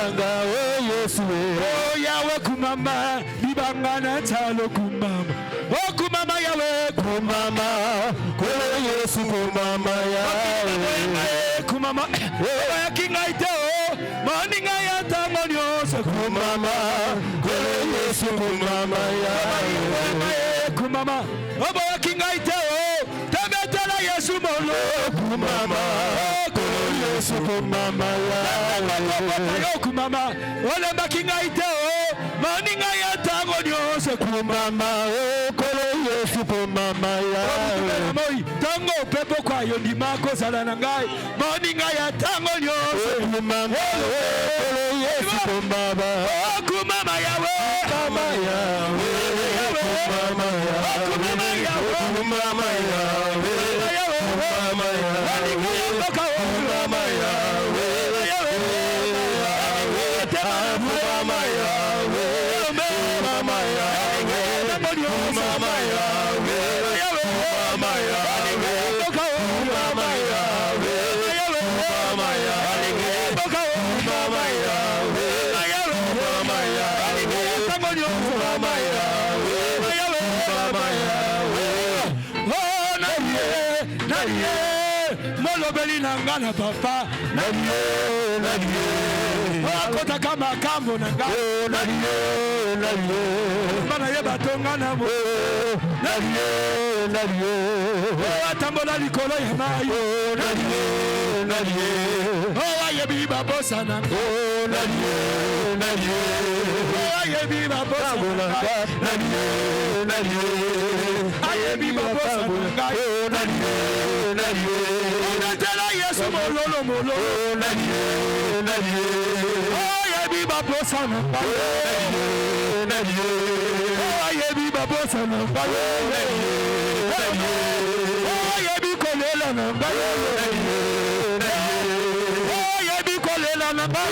nanga Yesu oh Yahweh kumama libangana chalo kumama oh kumama Yahweh kumama Yesu kumama Yahweh kumama oh kingaite oh maninga ya tangonyoso kumama Yesu kumama Yahweh kumama oh kingaite oh tabetala Yesu molo kumama Yesu kumama Yahweh kumama ole makingaite oh maninga ya tangonyoso kumama Yesu kumama Yahweh tango pepo kwa yondi mako salana ngai maninga ya tangonyoso kumama Yesu kumama kumama Yahweh kumama Yahweh kumama Yahweh kumama Yahweh kumama Ngana papa nadiye akota kama kambo nanga nadiye bana yeba tongana mo nadiye atambola likolo ya mayo nadiye oh ayebi babosa nanga nadiye oh ayebi babosa nanga nadiye ayebi babosa nanga nadiye Yesu mololo mololo nadiye oh yebi babosa nanga nadiye oh yebi babosa nanga nadiye oh yebi kolela nanga nadiye oh yebi kolela nanga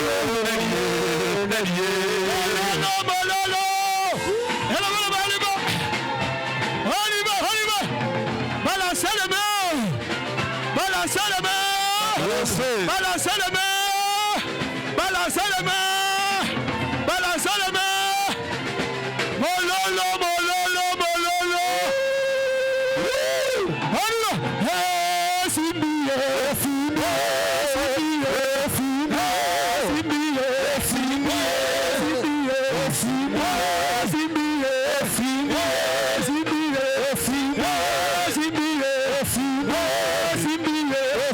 nadiye mololo hello Oliva balance le main balance le main balancez les mains, balancez les mains, balancez les mains. Mololo, mololo, mololo. Hey, Simbiye, Simbiye, Simbiye, Simbiye, Simbiye, Simbiye, Simbiye, Simbiye, Simbiye,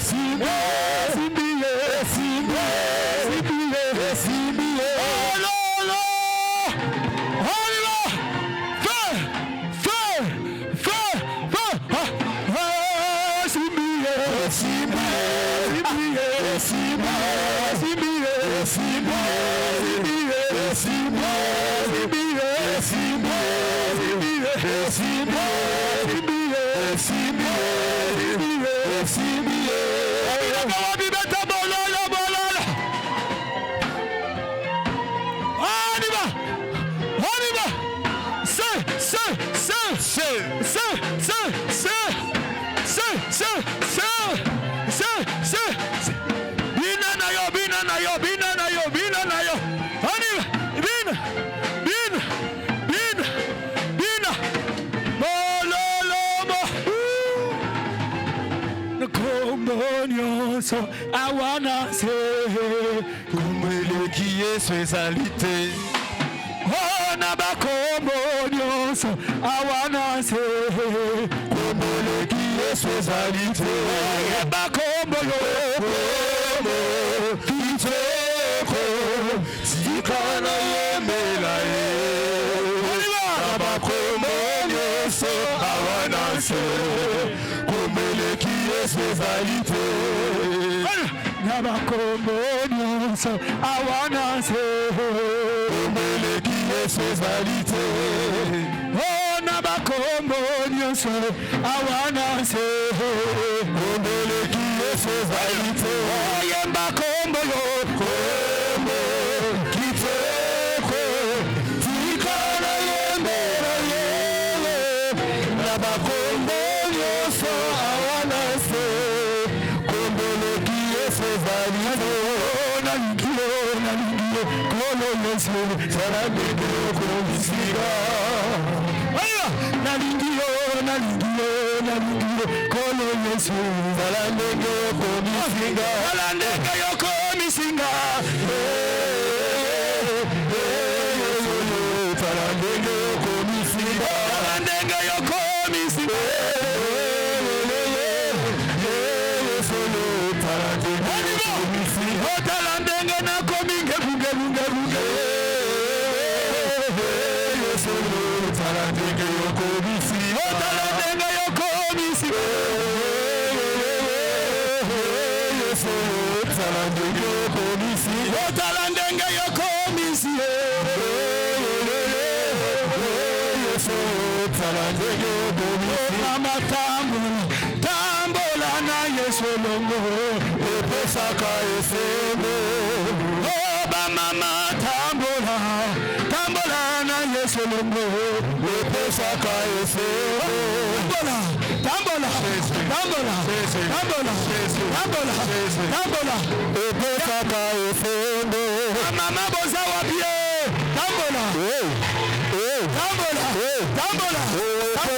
Simbiye, Simbiye, Simbiye. I wanna say, kumele kiye swezalite. Oh, nabakombo nyonso. I wanna say, kumele kiye swezalite. Nabakombo yo, kiteko, sikana yemela ye. Nabakombo nyonso. I wanna say, kumele kiye swezalite. Nabakombo nyonso I wanna say kumele kiye swezalite. Oh nabakombo nyonso I wanna say kumele kiye swezalite. Oh yemba kombo yo kombo kiteko tikana yembera ye. Nabakombo nyonso I wanna say kumele kiye swezalite. kolo Yesu salambenge komisinga aya nalingio kolo Yesu salambenge komisinga salambenge komisinga salambenge komisinga salambenge komisinga Otalandenge na kominge bunge Otalandenge yokomisi Otalandenge yokomisi Otalandenge yokomisi Otalandenge yokomisi Otalandenge yokomisi Mama tambola na Yesu longo Epesaka efemo Oba mama tambola na Yesu longo Epesaka efemo Tambola Epesaka efemo Mama boza wapie Tambola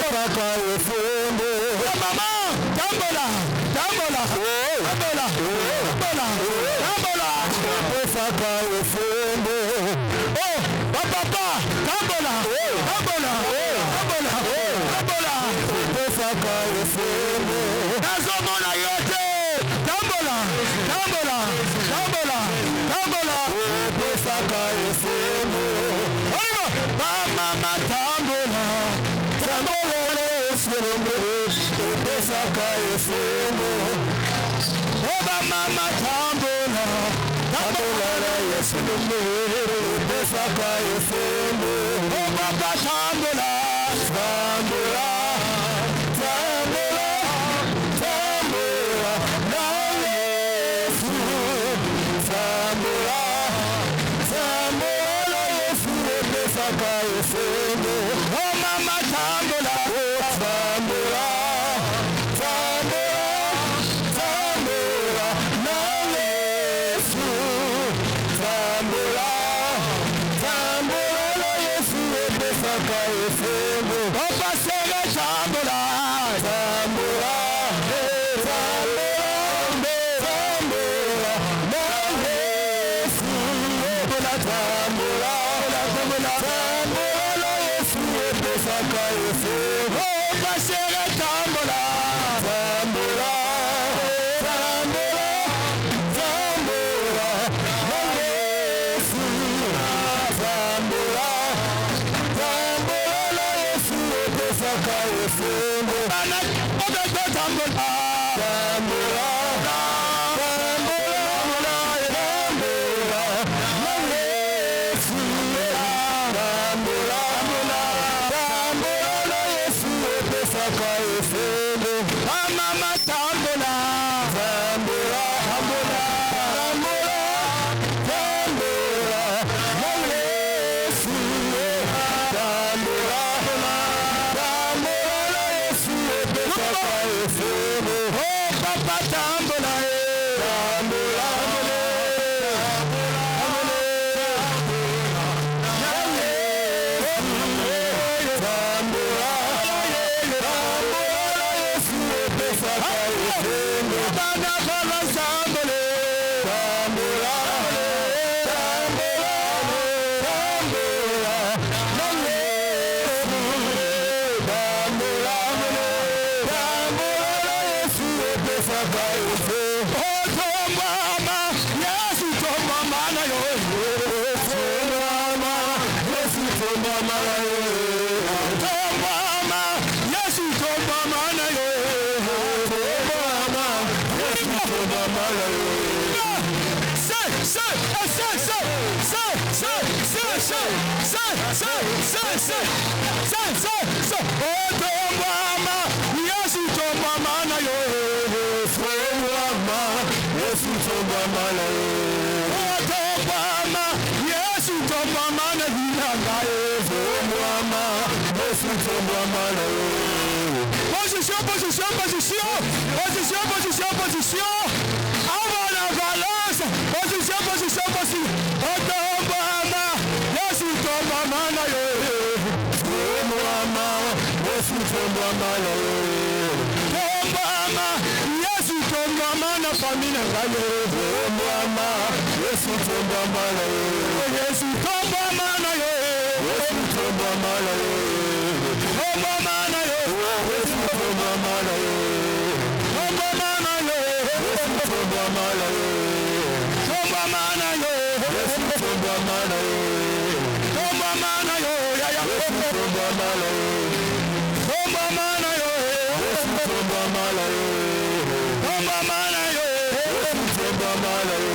Epesaka efemo Mama tambola Epesaka efemo Oh papa tambola Epesaka efemo Nazomona yote tambola Epesaka efemo Mama tambola Epesaka efemo Oba mama tambola na Yesu longo Epesaka efemo Oba papa tambola na Yesu tambola na Yesu Epesaka efemo Oh mama tambola Position. Avant la balance. Position. tombama na yo. Tombama, Yesu tombama na famille na yo. Tombama, Yesu tombama na yo. Yesu tombama na yo. Yesu tombama na yo. Tombama na yo. Yesu tombama na yo. Tombama na yo. Yesu tombama na yo. Tombama na yo. Yesu tombama na yo. Tombama na yo. Ya ya. Yesu tombama na yo. Tombama na yo. Yesu tombama na yo. Tombama na yo. Yesu tombama na yo.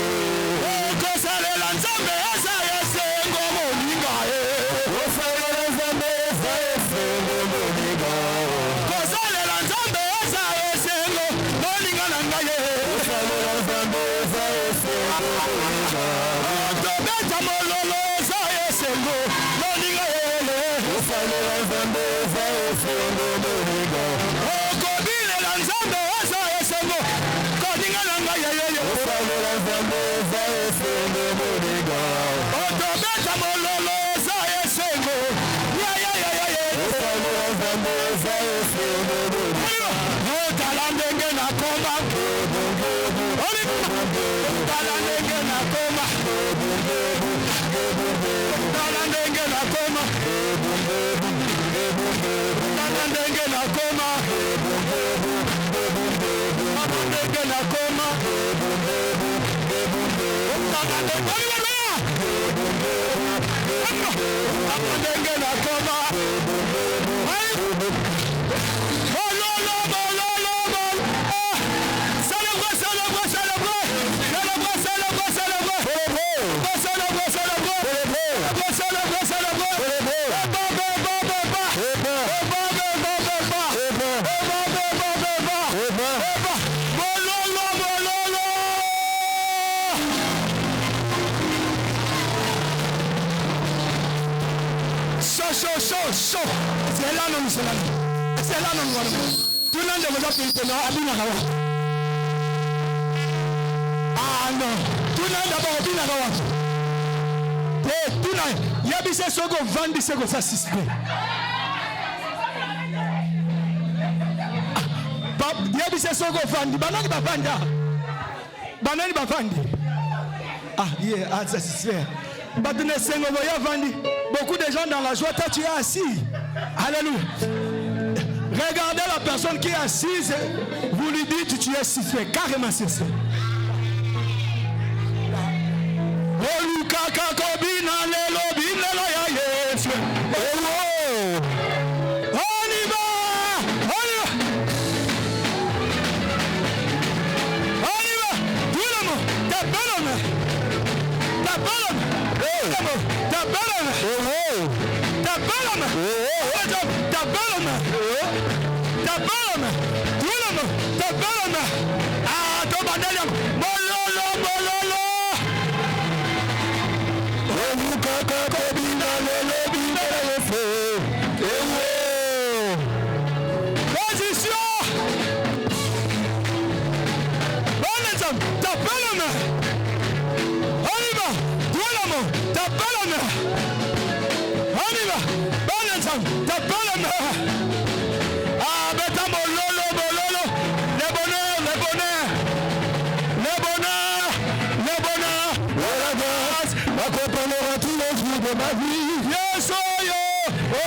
Kosalela nzambe asa yesengo moninga ye. Kosalela nzambe asa yesengo moninga. Kosalela nzambe asa yesengo moninga nanga ye. Kosalela nzambe asa yesengo moninga. Tobeta mololo asa yesengo moninga ye. Kosalela nzambe asa yesengo moninga. Kobilela nzambe asa yesengo moninga nanga ye. Kosalela nzambe asa yesengo moninga. Tobeta mololo asa yesengo. Ya ya ya ya ya. Kosalela nzambe asa yesengo moninga. Tala ndenge na koma. Tala ndenge na koma. Tala ndenge na koma. Tala ndenge na koma. Tala ndenge na koma. C'est là non c'est là. C'est là non voilà. Tout le monde vous a payé non abina kawa. Ah non. Tout le monde d'abord abina kawa. Eh tout le monde. Yabise soko vandi soko ça sispe. Yabise soko vandi banani bavanda. Banani bavandi. Ah yeah, ça sispe. Badune sengo boya vandi. Beaucoup de gens dans la joie, toi tu es assis. Alléluia. Regardez la personne qui est assise, vous lui dites tu es satisfait, carrément satisfait. On y va. Tout le monde, ta belle.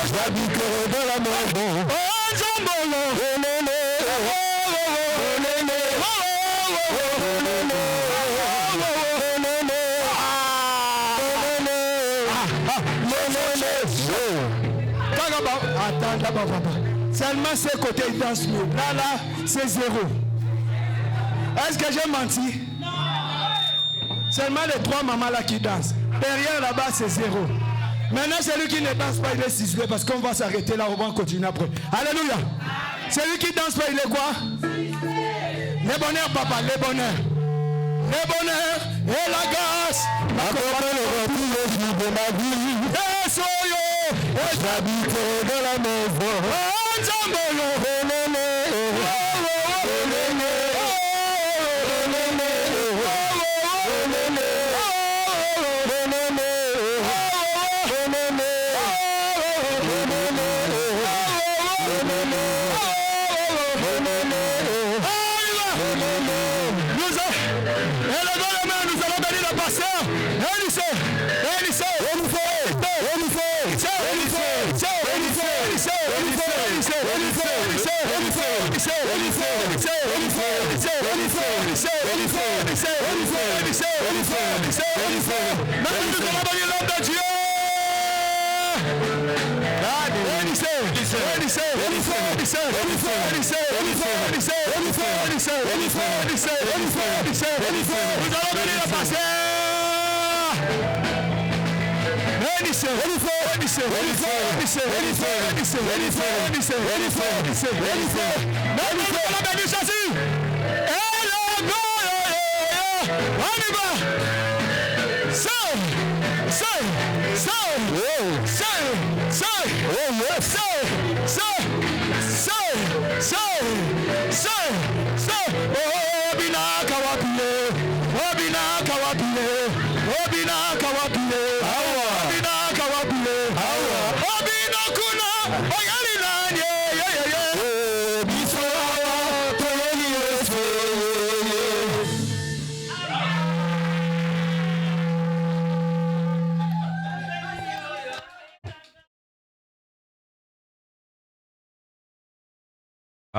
J'habiterai dans la maison. Attends, d'abord, papa. Seulement ce côté, il danse mieux. Là, c'est zéro. Est-ce que j'ai menti? Non. Seulement les trois mamans là qui dansent. Derrière là-bas, c'est zéro. Maintenant, celui qui ne danse pas, il est ciselé parce qu'on va s'arrêter là, on va continuer après. Alléluia. Celui qui danse pas, il est quoi? Les bonheurs, papa, les bonheurs. Les bonheurs et la grâce. M'accompagne le retour au jour de ma vie. Et soyo, et j'habiterai dans la maison. Enjambolo,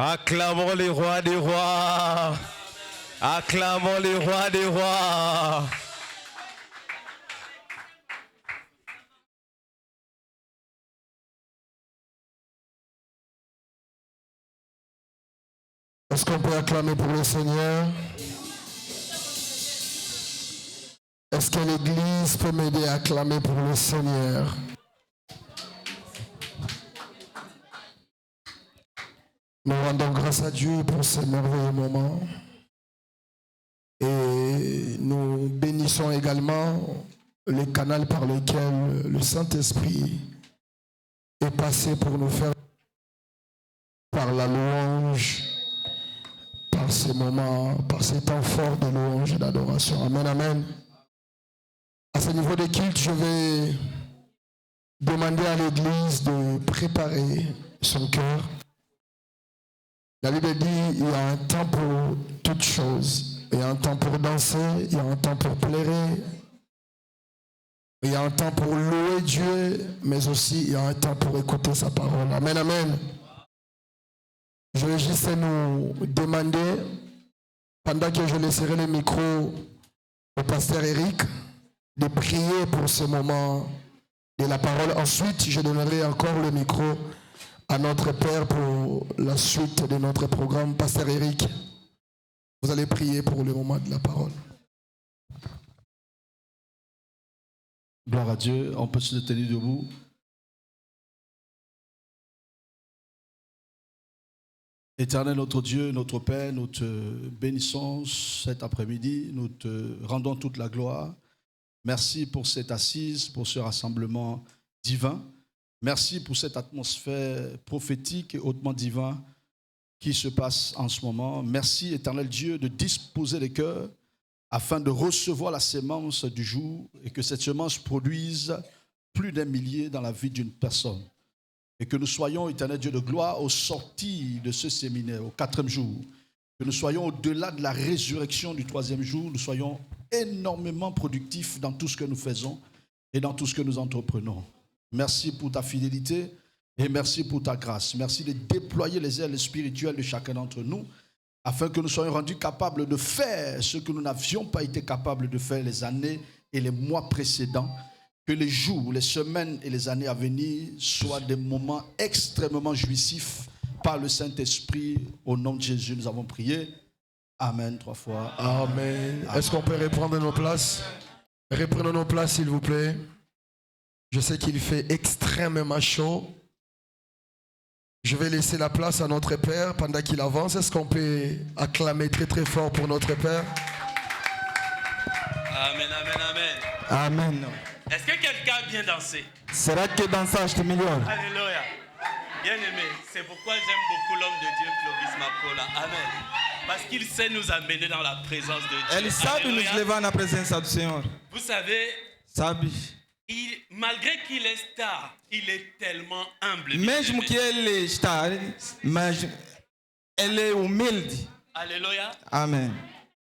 Acclamons les rois des rois. Acclamons les rois des rois. Est-ce qu'on peut acclamer pour le Seigneur? Est-ce que l'Église peut m'aider à acclamer pour le Seigneur? Nous rendons grâce à Dieu pour ce merveilleux moment. Et nous bénissons également le canal par lequel le Saint-Esprit est passé pour nous faire par la louange, par ces moments, par ces temps forts de louange et d'adoration. Amen, amen. À ce niveau de culte, je vais demander à l'Église de préparer son cœur. La Bible dit il y a un temps pour toutes choses. Il y a un temps pour danser, il y a un temps pour plairer, il y a un temps pour louer Dieu, mais aussi il y a un temps pour écouter sa parole. Amen, amen. Je vais juste nous demander, pendant que je laisserai le micro au pasteur Eric, de prier pour ce moment de la parole. Ensuite, je donnerai encore le micro à notre Père pour la suite de notre programme. Pasteur Eric, vous allez prier pour le moment de la parole. Gloire à Dieu, on peut se tenir debout. Éternel notre Dieu, notre Père, nous te bénissons cet après-midi, nous te rendons toute la gloire. Merci pour cette assise, pour ce rassemblement divin. Merci pour cette atmosphère prophétique et hautement divin qui se passe en ce moment. Merci, Éternel Dieu, de disposer les cœurs afin de recevoir la sémence du jour et que cette semence produise plus d'un millier dans la vie d'une personne. Et que nous soyons, Éternel Dieu de gloire, au sorti de ce séminaire, au 4e jour. Que nous soyons au-delà de la résurrection du 3e jour, nous soyons énormément productifs dans tout ce que nous faisons et dans tout ce que nous entreprenons. Merci pour ta fidélité et merci pour ta grâce. Merci de déployer les ailes spirituelles de chacun d'entre nous afin que nous soyons rendus capables de faire ce que nous n'avions pas été capables de faire les années et les mois précédents. Que les jours, les semaines et les années à venir soient des moments extrêmement jouissifs par le Saint-Esprit. Au nom de Jésus, nous avons prié. Amen, 3 fois. Amen. Est-ce qu'on peut reprendre nos places? Reprenons nos places, s'il vous plaît. Je sais qu'il fait extrêmement chaud. Je vais laisser la place à notre Père pendant qu'il avance. Est-ce qu'on peut acclamer très très fort pour notre Père? Amen, amen, amen. Amen. Est-ce que quelqu'un a bien dansé? Será que dançaste melhor? Alléluia. Bien aimé, c'est pourquoi j'aime beaucoup l'homme de Dieu, Clovis Makola. Amen. Parce qu'il sait nous amener dans la présence de Dieu. Ele sabe nos levar na presença do Senhor. Vous savez, Sabe? malgré qu'il est star, il est tellement humble. Mesmo que ele está, mas ele é humilde. Alléluia. Amém.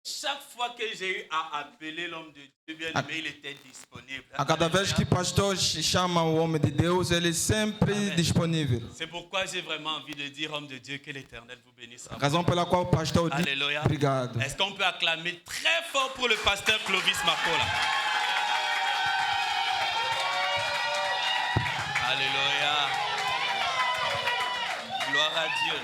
Chaque fois que j'ai eu à appeler l'homme de Dieu, bien aimé, il était disponible. A cada vez que o pastor chama o homem de Deus, ele é sempre disponível. C'est pourquoi j'ai vraiment envie de dire, homme de Dieu, que l'Éternel vous bénisse. A razão pela qual o pastor diz Alléluia. obrigado. Est-ce qu'on peut acclamer très fort pour le pasteur Clovis Makola? Alléluia. Gloire à Dieu.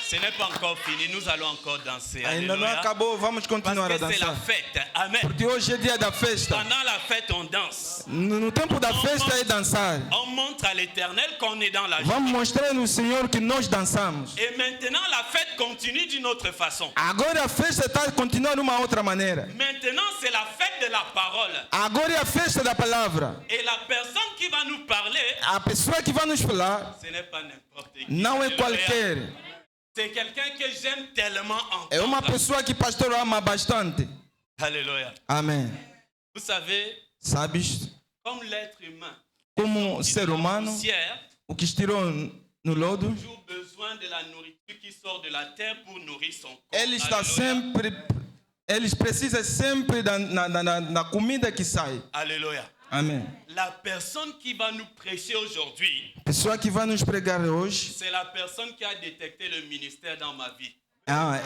Ce n'est pas encore fini, nous allons encore danser. Ainda não Alléluia. acabou, vamos continuar a Parce que c'est la dançar. fête. Amen. Porque hoje é dia da festa. Pendant la fête, on danse. No tempo da festa é dançar. On montre à l'Éternel qu'on est dans la joie. Vamos mostrar no Senhor que nós dançamos. Et maintenant, la fête continue d'une autre façon. Agora a festa está continuando de uma outra maneira. Maintenant, c'est la fête de la parole. Agora é a festa da palavra. Et la personne qui va nous parler, A pessoa que vai nos falar ce n'est pas n'importe qui. não é Alléluia. qualquer. C'est quelqu'un que j'aime tellement É uma entendre. pessoa que o pastor ama bastante. Alléluia. Amém. Vous savez, Sabes, comme l'être humain, como ser humano, poussière, o que estirou no lodo, toujours besoin de la nourriture qui sort de la terre pour nourrir son corps. ele está Alléluia. sempre, eles precisam sempre da comida que sai. Alléluia. Amém. La personne qui va nous prêcher aujourd'hui, A pessoa que vai nos pregar hoje c'est la personne qui a détecté le ministère dans ma vie.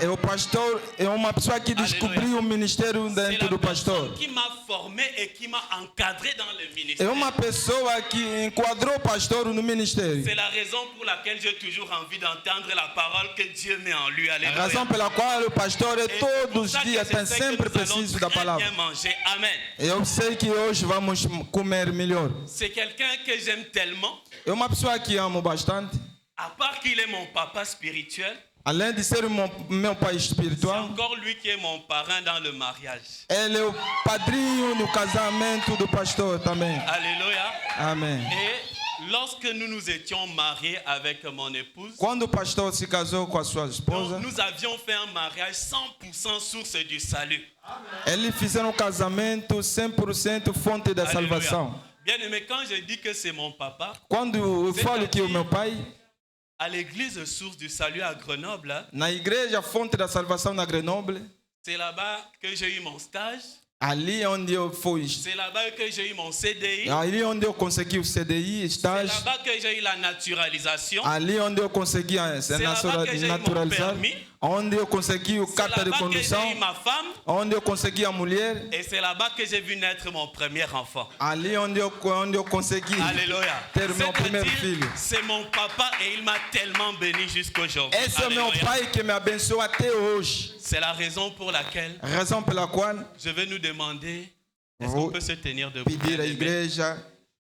é o pastor, é uma pessoa que descobriu o ministério C'est dentro la do pastor. personne qui m'a formé et qui m'a encadré dans le É ministère. uma pessoa que enquadrou o pastor no ministério. C'est la raison pour laquelle j'ai toujours envie d'entendre la parole que Dieu met en lui. A Alléluia. razão pela qual o pastor Et todos c'est pour os ça que dias je tem sais que sempre nous allons preciso da très palavra. bien manger. Amen. Eu sei que hoje vamos comer melhor. C'est quelqu'un que j'aime tellement. É uma pessoa que amo bastante. À part qu'il est mon papa spirituel, Além de ser meu pai c'est espiritual, encore lui qui est mon parrain dans le mariage. ele é o padrinho no casamento do pastor também. Alléluia. Amém. Et lorsque nous nous étions mariés avec mon épouse, Quando o pastor se casou com a sua esposa, nous avions fait un mariage 100% source du salut. eles fizeram um casamento 100% fonte da salvação. Bien aimé, quand je dis que c'est mon papa, Quando eu falo que o meu pai, à l'église Source du Salut à Grenoble, na igreja Fonte da Salvação na Grenoble, c'est là-bas que j'ai eu mon stage. ali onde eu fui, C'est là-bas que j'ai eu mon CDI. ali onde eu consegui o CDI, C'est estágio, là-bas que j'ai eu la naturalisation. ali onde eu consegui ser là-bas que j'ai eu mon naturalizado, permis. onde eu consegui o C'est carta de là-bas que condução, j'ai eu ma femme. onde eu consegui a mulher, Et c'est là-bas que j'ai vu naître mon premier enfant. ali onde eu consegui Alléluia. ter meu primeiro C'est-à-dire, filho. c'est mon papa et il m'a tellement béni jusqu'aujourd'hui. Esse é o meu Alléluia. pai que me abençoa até hoje. C'est la raison pour laquelle Razão pela qual je vais nous demander, est-ce Vou qu'on peut se tenir debout pedir à bien-aimé, igreja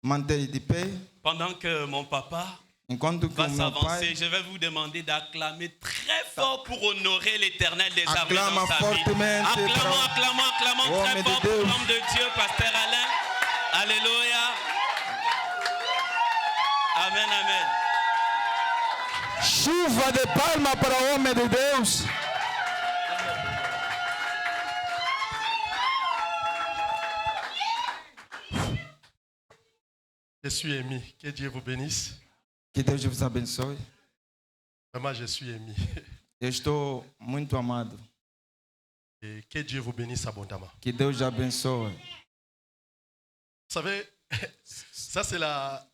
manter de pé, pendant que mon papa enquanto que va o meu s'avancer, pai je vais vous demander d'acclamer très fort pour honorer l'Éternel des armées Acclama dans sa vie. fortemente Acclamons, para acclamons, acclamons o très homem de fort pour Deus. l'homme de Dieu, Pasteur Alain. Alléluia. Amen, amen. chuva de palma para o homem de Deus. Je suis ému. Que Dieu vous bénisse. Que Deus vos abençoe. Vraiment, je suis ému. Eu estou muito amado. Et que Dieu vous bénisse abondamment. Que Deus abençoe. Vous savez, ça c'est la...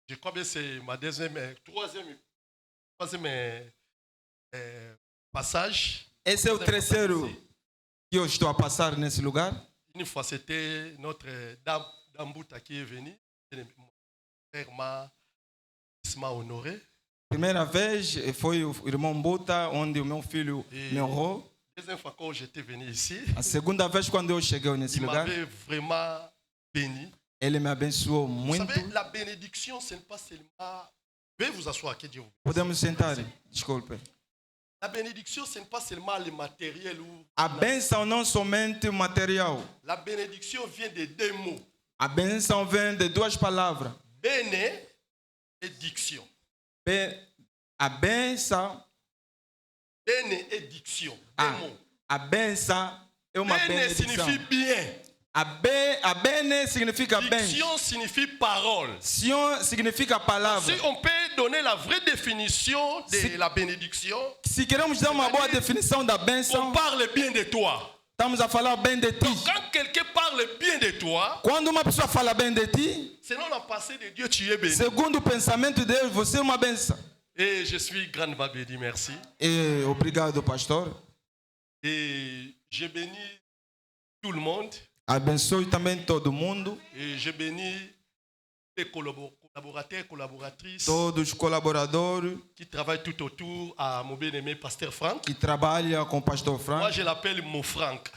Je crois bien que c'est ma troisième passage. Esse é o terceiro que eu estou a passar nesse lugar. Une fois, c'était notre Dambouta qui est venu. Mon frère m'a honoré. Primeira vez foi o irmão Buta, onde o meu filho me honrou. Deuxième fois quand j'étais venu ici, A segunda vez quando eu cheguei nesse il lugar, m'avait vraiment béni. ele me abençoou Vous muito. savez, la bénédiction, ce n'est pas seulement... Veuillez vous asseoir, que Dieu vous bénisse. Podemos sentar? Desculpe. La bénédiction, ce n'est pas seulement le matériel. A bênção não somente o material. La bénédiction vient de deux mots. A bênção vem de duas palavras. Béné et diction. A bênção, Béné et diction. Deux mots. a bênção é uma Béné benedição. signifie bien. A bene significa bem. Diction signifie parole. Sion significa palavra. Si on peut donner la vraie définition de la bénédiction, Se queremos dar uma boa definição da on bênção, parle bien de toi. estamos a falar bem de ti. Quand quelqu'un parle bien de toi, Quando uma pessoa fala bem de ti, selon la pensée de Dieu, tu es béni. segundo o pensamento de Deus, você é uma bênção. Et je suis grandement béni, merci. E obrigado, pastor. Et je bénis tout le monde. Abençoe também todo mundo. Et je bénis les collaborateurs, collaboratrices todos os colaboradores qui travaillent tout autour à mon bien-aimé Pasteur Franck. que trabalham com o pastor Moi, Frank. je l'appelle mon Franck.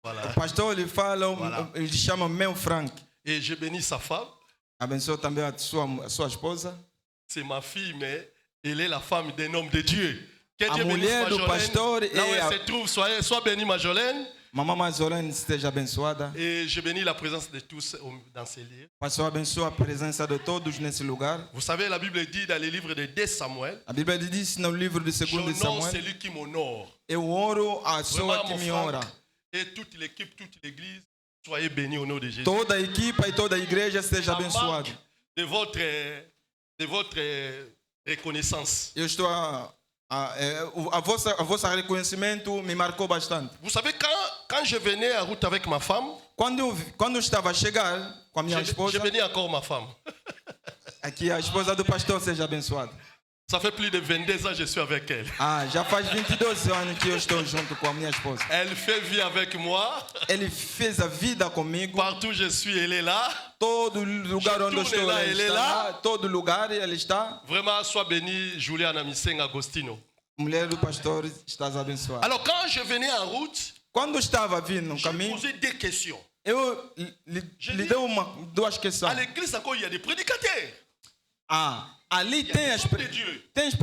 Voilà. O pastor ele fala, Voilà. ele chama meu Frank. Et je bénis sa femme. Abençoa também a sua esposa. C'est ma fille, mais elle est la femme d'un homme de Dieu. Que A Dieu bénisse mulher do pastor Majolène. Là où é elle a- se trouve, sois bénie Majolène. Mamãe Mazolene esteja abençoada. Et je bénis la présence de tous dans ces lieux. Pastor abençoa a presença de todos nesse lugar. Vous savez, la Bible dit dans le livre de 2 Samuel, A Bíblia diz no livro de 2 j'honore Samuel: celui qui m'honore. eu oro a pessoa Vraiment, que mon me Franck honra. et toute l'équipe, toute l'église, soyez bénis au nom de Jésus. Toda a equipa e toda a igreja seja La abençoada. marque de votre reconnaissance. Eu estou a vossa reconhecimento me marcou bastante. Vous savez, quand je venais en route avec ma femme, Quando eu estava a chegar com a minha esposa, je bénis encore ma femme. aqui a esposa do pastor seja abençoada. Ça fait plus de 22 ans que je suis avec elle. Já faz 22 anos que eu estou junto com a minha esposa. Elle fait vie avec moi. Ele fez a vida comigo. Partout où je suis, elle est là. Todo lugar onde eu tourne estou, lá, ele ele é está lá. lá. Todo lugar ele está. Vraiment, sois béni, Juliana Misseng Agostino. Mulher do pastor, estás abençoada. Alors, quand je venais en route, Quando estava vindo no je caminho, posais des questions. eu lhe dei duas questões. À l'église, encore, il y a des prédicateurs. Ali Il y a tem, des as hommes de Dieu. tem os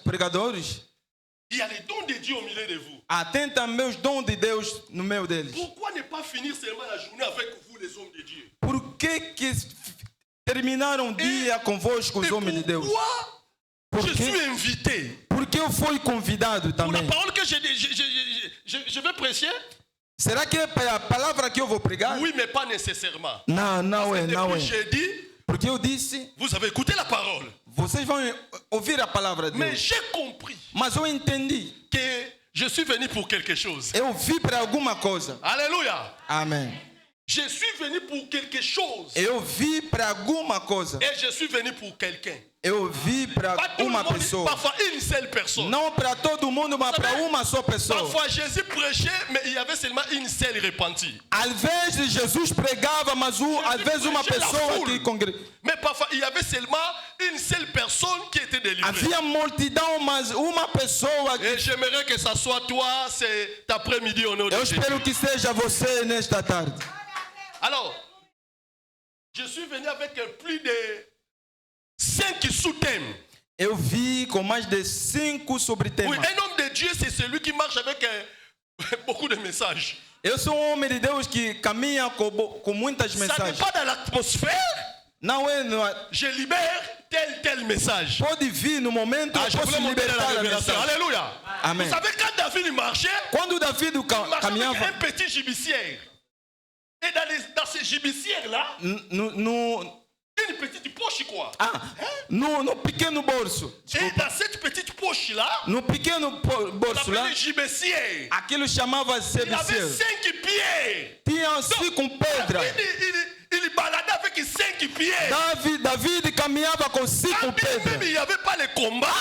pregadores. Il y a les dons de Dieu au milieu de vous. Tem também os dons de Deus no meio deles. Pourquoi ne pas finir seulement la journée avec vous, les hommes de Dieu? Por que terminaram o dia convosco, os Et homens de Deus? pourquoi je Por quê? suis invité? Porque eu fui convidado Pour la também. parole que je vais prêcher? Será que é para a palavra que eu vou pregar? Oui, mais pas nécessairement. Não é. Depuis jeudi, Porque eu disse, vous avez écouté la parole. vocês vão ouvir a palavra de Mais Deus. j'ai compris Mas eu entendi. que je suis venu pour quelque chose. Eu vi para alguma coisa. Alléluia. Amém. Je suis venu pour quelque chose. Eu vi para alguma coisa. Et je suis venu pour quelqu'un. Eu vi para Pas tout le uma monde, pessoa. parfois une seule personne. Não para todo mundo, mas para uma só pessoa. Parfois Jésus prêchait, mais il y avait seulement une seule repentie. Às vezes Jesus pregava, mas às vezes uma pessoa que congregava. Mais parfois il y avait seulement une seule personne qui était délivrée. Havia multidão, mas uma pessoa. Et j'aimerais que ça soit toi cet après-midi au nom de Eu Jésus. espero que seja você nesta tarde. Alors, je suis venu avec plus de 5 sous-thèmes. Eu vi com mais de 5 sobre Oui, temas. un homme de Dieu, c'est celui qui marche avec beaucoup de messages. Eu sou um homem de Deus que caminha com muitas Ça n'est mensagens. pas dans l'atmosphère. Não é. Je libère tel message. Pode vir no momento. Je Eu posso voulais monter dans la libertar a révélation. mensagem. Alléluia. Amen. Vous savez, quand David marchait, Quando David il marchait caminhava avec un petit gibecière. Et dans ces gibecières-là, une petite poche, quoi. no pequeno bolso. Et dans cette petite poche-là, No pequeno on bolso lá, appelait gibecière. aquilo chamava Il avait sebeceiro. 5 pieds. Tinha 5 pedras. Il baladait avec 5 pieds. David caminhava com 5 Quand bien même pedras. il n'y avait pas le combat,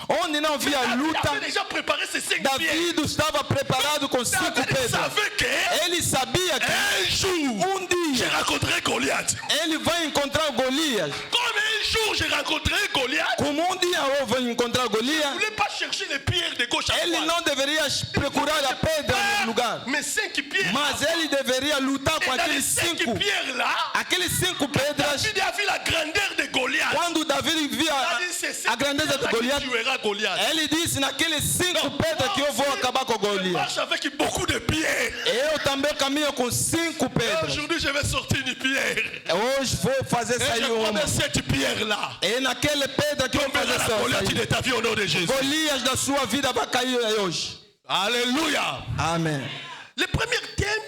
Onde não havia David luta, avait déjà préparé ses 5 pieds. David estava preparado com 5 David pedras. savait que Ele sabia que un jour, je dia rencontrerai Goliath. ele vai encontrar Golias. Comme un jour, je rencontrerai Goliath, Como dia eu vou encontrar il ne Golias, voulait pas chercher les pierres de gauche à ele droite. não deveria procurar a pedra no lugar. Mais 5 pieds. Mas ele deveria lutar com Et dans les aqueles 5 5. pierres-là, Aqueles 5 pedras. David a vu la grandeur de Goliath. Quando David via Il a dit, c'est cette a grandeza de pierre-là qui Goliath, tuera Goliath. ele disse naqueles 5 pedras que eu vou acabar com Je Golias. marche avec beaucoup de pierres. Eu também caminho com 5 pedras. Aujourd'hui, je vais sortir une pierre. Hoje vou fazer Et sair je uma. promets cette pierre-là. É naquele pedra que eu vou Tombera fazer la Goliath de sair. ta vie au nom de Jésus. Golias da sua vida vai cair hoje. Alléluia. Amém. Le premier thème,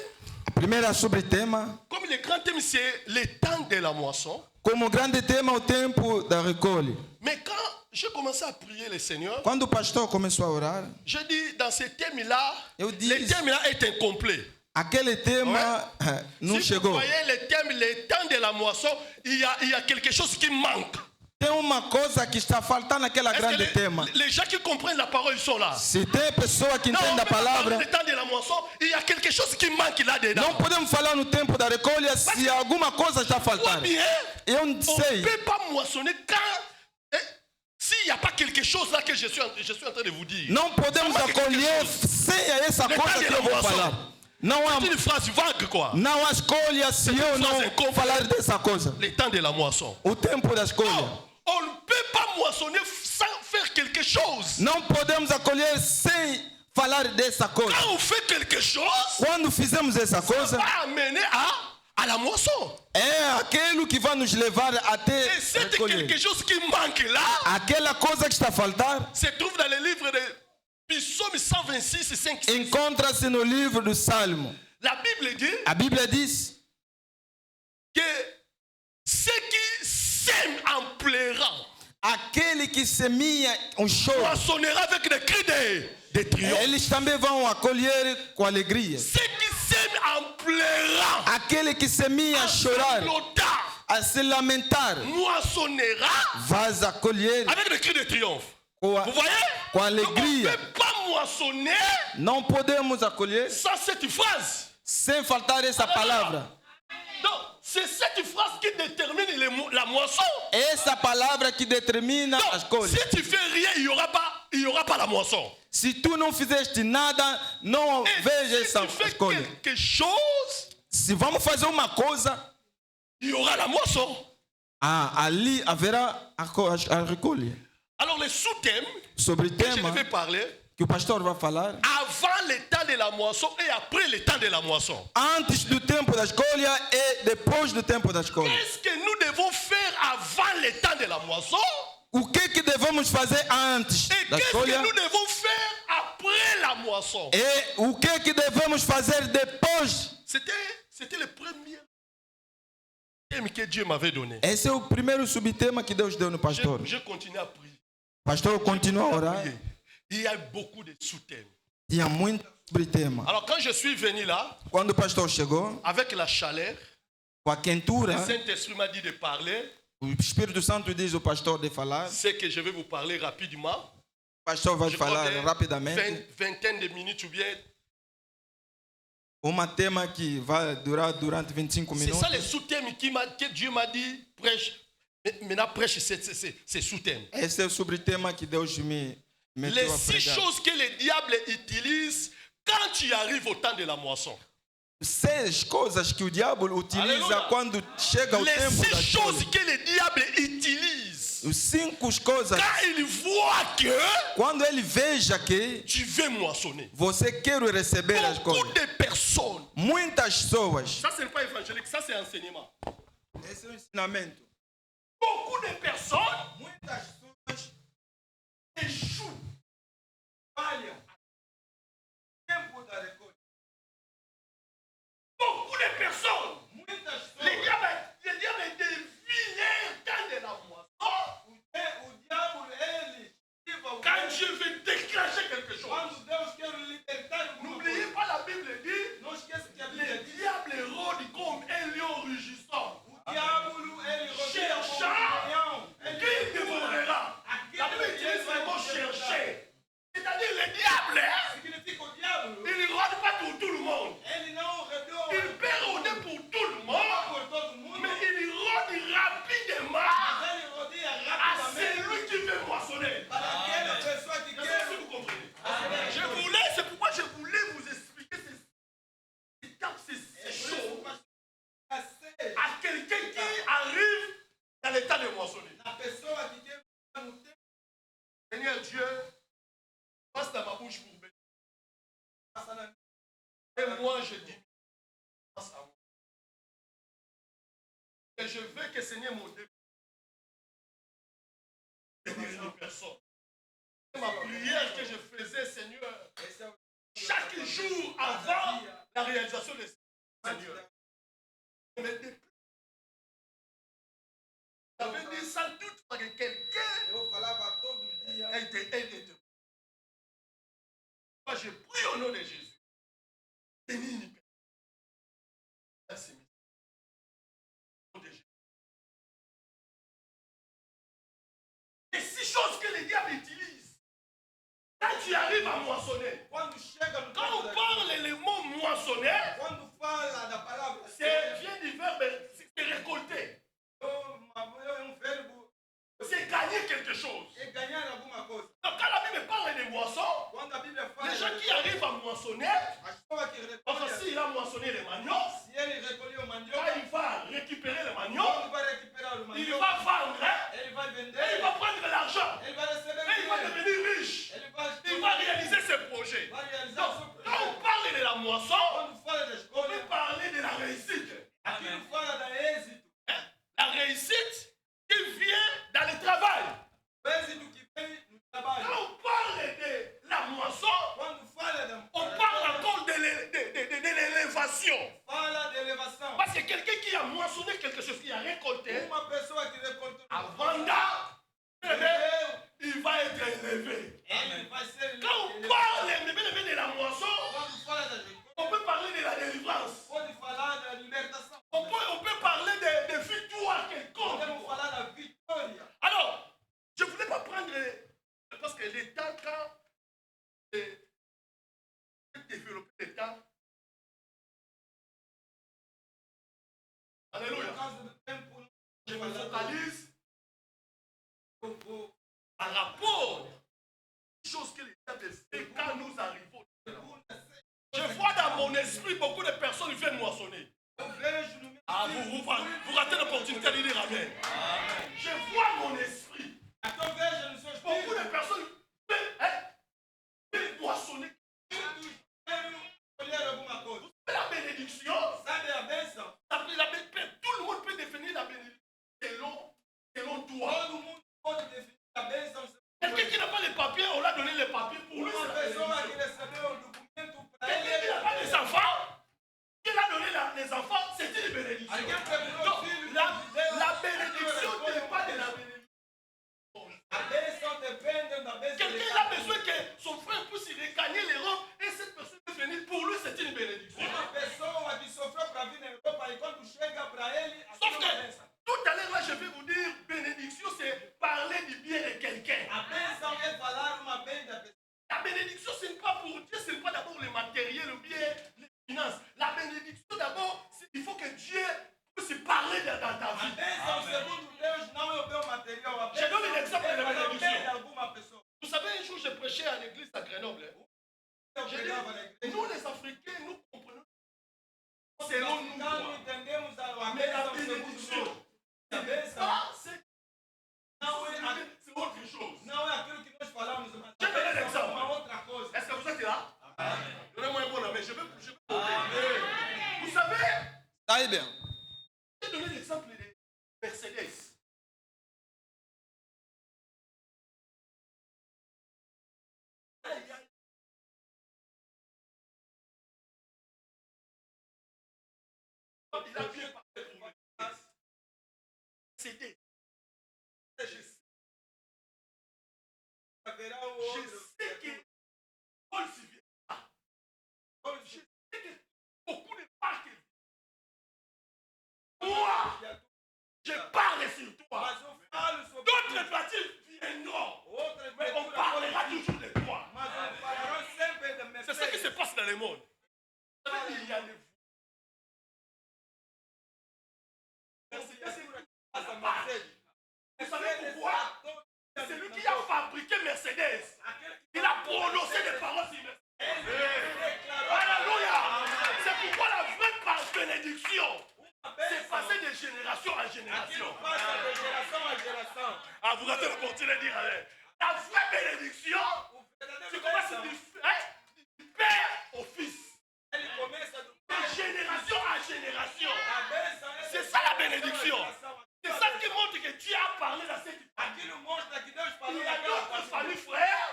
A primeira sobre tema, comme le grand thème, c'est le temps de la moisson. como grande tema, o tempo da recolhe. Mais quand j'ai commencé à prier le Seigneur, Quando o pastor começou a orar, je dis dans ce thème-là, Eu disse- le thème-là est incomplet. aquele tema não Si vous chegou. voyez le thème, le temps de la moisson, il y a quelque chose qui manque. Tem uma coisa que está faltando naquela Est-ce que grande tema. les gens qui comprennent la parole, ils sont là. Se tem pessoa que Non, on entende a peut pas parler palavra, du temps de la moisson, il y a quelque chose qui manque là-dedans. não podemos falar no tempo da recolha se alguma coisa está Vois faltando. bien, On ne peut pas moissonner quand... S'il n'y a pas quelque chose là que je suis en train de vous dire. Não podemos acolher sem essa coisa que eu vou falar. C'est une phrase vague, quoi. Não há escolha se eu não falar dessa coisa. Le temps de la moisson. O tempo da escolha. On ne peut pas moissonner sans faire quelque chose. Não podemos acolher sem falar dessa coisa. Quand on fait quelque chose, Quando fizemos essa coisa, ça va amener à la moisson. é aquilo que vai nos levar até Et c'est recolher. quelque chose qui manque là. Aquela coisa que está a faltar Se trouve dans le livre de Psaume 126 et 5. encontra-se no livro do Salmo. La Bible dit A Bíblia diz que ceux qui sèment en pleurant aquele que semeia choro, moissonnera avec des cris de triomphe. eles também vão acolher com alegria. Ceux qui sèment en pleurant, Aquele que semeia chorar, sanglotant, a se lamentar, moissonnera vai acolher avec des cris de triomphe. com, Vous voyez? com Donc, on alegria. ne peut pas moissonner Não podemos acolher sans cette phrase. sem faltar essa palavra. Donc, c'est cette phrase qui détermine la moisson. Essa palavra que determina a Donc, escolha. si tu fais rien, il n'y aura pas la moisson. Se tu não fizeste nada, não Et veja si essa tu fais escolha. quelque chose, Se vamos fazer uma coisa, il y aura la moisson. ali haverá a recolha. Alors, les sous-thèmes Sobre o que je tema vais parler, que o pastor vai falar, avant le temps de la moisson et après le temps de la moisson. antes do tempo da escolha e depois do tempo da escolha. Qu'est-ce que nous devons faire avant le temps de la moisson? O que devemos fazer antes Et da qu'est-ce escolha? que nous devons faire après la moisson? E o que devemos fazer depois? C'était le premier thème que Dieu m'avait donné. Esse é o primeiro subtema que Deus deu no pastor. Je continue à prier. O pastor continua a orar. Il y a beaucoup de sous-thèmes. Tinha muito subtema. Alors quand je suis venu là, Quando o pastor chegou, avec la chaleur, com a quentura, le Saint-Esprit m'a dit de parler. o Espírito Santo diz ao pastor de falar. C'est que je vais vous parler rapidement. O pastor vai Je falar crois rapidamente. vingtaine de minutes ou bien. Um tema que vai durar durante 25 C'est minutos. ça les sous-thèmes que Dieu m'a dit, prêche. Maintenant, prêche ces sous-thèmes. Esse é o subtema que Deus me meteu Les a 6 pregar. choses que le diable utilise quand tu arrives au temps de la moisson. 6 coisas que o diabo utiliza Aleluia. quando chega o Les tempo da 6 choses escolha. que le diable utilise Os 5 coisas, quand il voit que quando ele veja que tu veux moissonner. você quer receber as Beaucoup coisas. de personnes. Muitas pessoas. Ça, ce n'est pas évangélique, ça, c'est enseignement. Esse é o ensinamento. Beaucoup de personnes Muitas pessoas échouent. falham. Tempo da recolha. Beaucoup de personnes. Muitas Le pessoas. diable devient dans de la moisson. O diabo, ele ativa o Quand Dieu veut déclencher quelque chose. Quando Deus quer libertar alguma N'oubliez coisa. pas, la Bible dit, Não esqueça que a le Bíblia diz. diable rôde comme un lion rugissant, O diabo, ele rodeia como cherchant leão. qui dévorera. La Bible utilise le mot chercher. C'est-à-dire le diable, hein, Significa o diabo. il ne rôde pas pour tout le monde. Ele não rodeou Il peut rôder pour tout le monde, por todo mundo. mais il rôde rapidement Mas ele rodeia à rapidamente celui qui veut moissonner. para aquela pessoa que Je sais quer. pas si vous comprenez. C'est pourquoi je voulais vous expliquer ces choses à quelqu'un qui arrive dans l'état de moissonner. A pessoa que quer no tempo. Seigneur Dieu, passe dans ma bouche pour bénir. Et moi, je dis, passe à moi. Et je veux que Seigneur mon Dieu bénisse une personne. C'est ma prière que je faisais, Seigneur, chaque jour avant la réalisation de Seigneur. Mais depuis, j'avais dit sans doute que quelqu'un Eu falava todo dia. était. Moi, je prie au nom de Jésus. Bénis une personne. Merci. Au nom de Jésus. Les 6 choses que le diable utilise quand tu arrives à moissonner. Quando chega no Quand tempo on da parle le mot moissonner, Quando fala da palavra c'est vient du verbe c'est récolter. eu réussite qui vient dans le travail. Quand on parle de la moisson, on parle encore de l'élévation. Parce que quelqu'un qui a moissonné quelque chose, qui a récolté, avant il va être élevé. Quand on parle de la moisson, on peut parler de la délivrance. On peut parler de victoire quelconque. Alors, je ne voulais pas prendre, parce que l'État, quand développer l'État, alléluia, je me focalise par rapport aux choses que l'État fait quand nous arrivons. Je vois dans mon esprit beaucoup de personnes viennent moissonner. Ah, vous ratez l'opportunité de dire Amen. Je vois mon esprit. Beaucoup de personnes viennent moissonner. La bénédiction, tout le monde peut définir la bénédiction selon toi. Quelqu'un qui n'a pas les papiers, on l'a donné les papiers pour lui. Quelqu'un qui n'a pas les enfants, qui l'a donné les enfants, c'est une bénédiction. Donc, la bénédiction n'est pas de la bénédiction. Quelqu'un a besoin que son frère puisse gagner l'Europe et cette personne peut venir, pour lui c'est une bénédiction. Sauf que tout à l'heure là je vais vous dire, bénédiction c'est parler du bien de quelqu'un. La bénédiction ce n'est pas pour Dieu, ce n'est pas d'abord le matériel, le bien, les finances. La bénédiction d'abord, il faut que Dieu puisse parler dans ta vie. Je donne un exemple de la bénédiction. Vous savez, un jour, je prêchais à l'église à Grenoble. Je dis, nous les Africains, nous comprenons selon nous. Mais la bénédiction, c'est autre chose. Je vais donner l'exemple. Est-ce que vous êtes là? Donnez-moi un bon amen. Je vais vous savez, j'ai donné l'exemple de Mercedes. Il a bien parlé pour Mercedes. C'était. Je sais que Paul s'y vient pas. Je sais que beaucoup de marques. Moi, je parle sur toi. D'autres parties viendront. Mais on parlera toujours de toi. C'est ce qui se passe dans le monde. Il y a des vous savez pourquoi? C'est lui qui a fabriqué Mercedes. Il a prononcé des paroles sur Mercedes. Alléluia. C'est pourquoi la vraie bénédiction, c'est passer de génération en génération. Ah, vous ratez l'opportunité de dire allez. La vraie bénédiction, c'est commence du père au fils. De génération en génération. C'est ça la bénédiction. C'est ça qui montre que Dieu a parlé dans cette famille. Il y a d'autres familles, frères.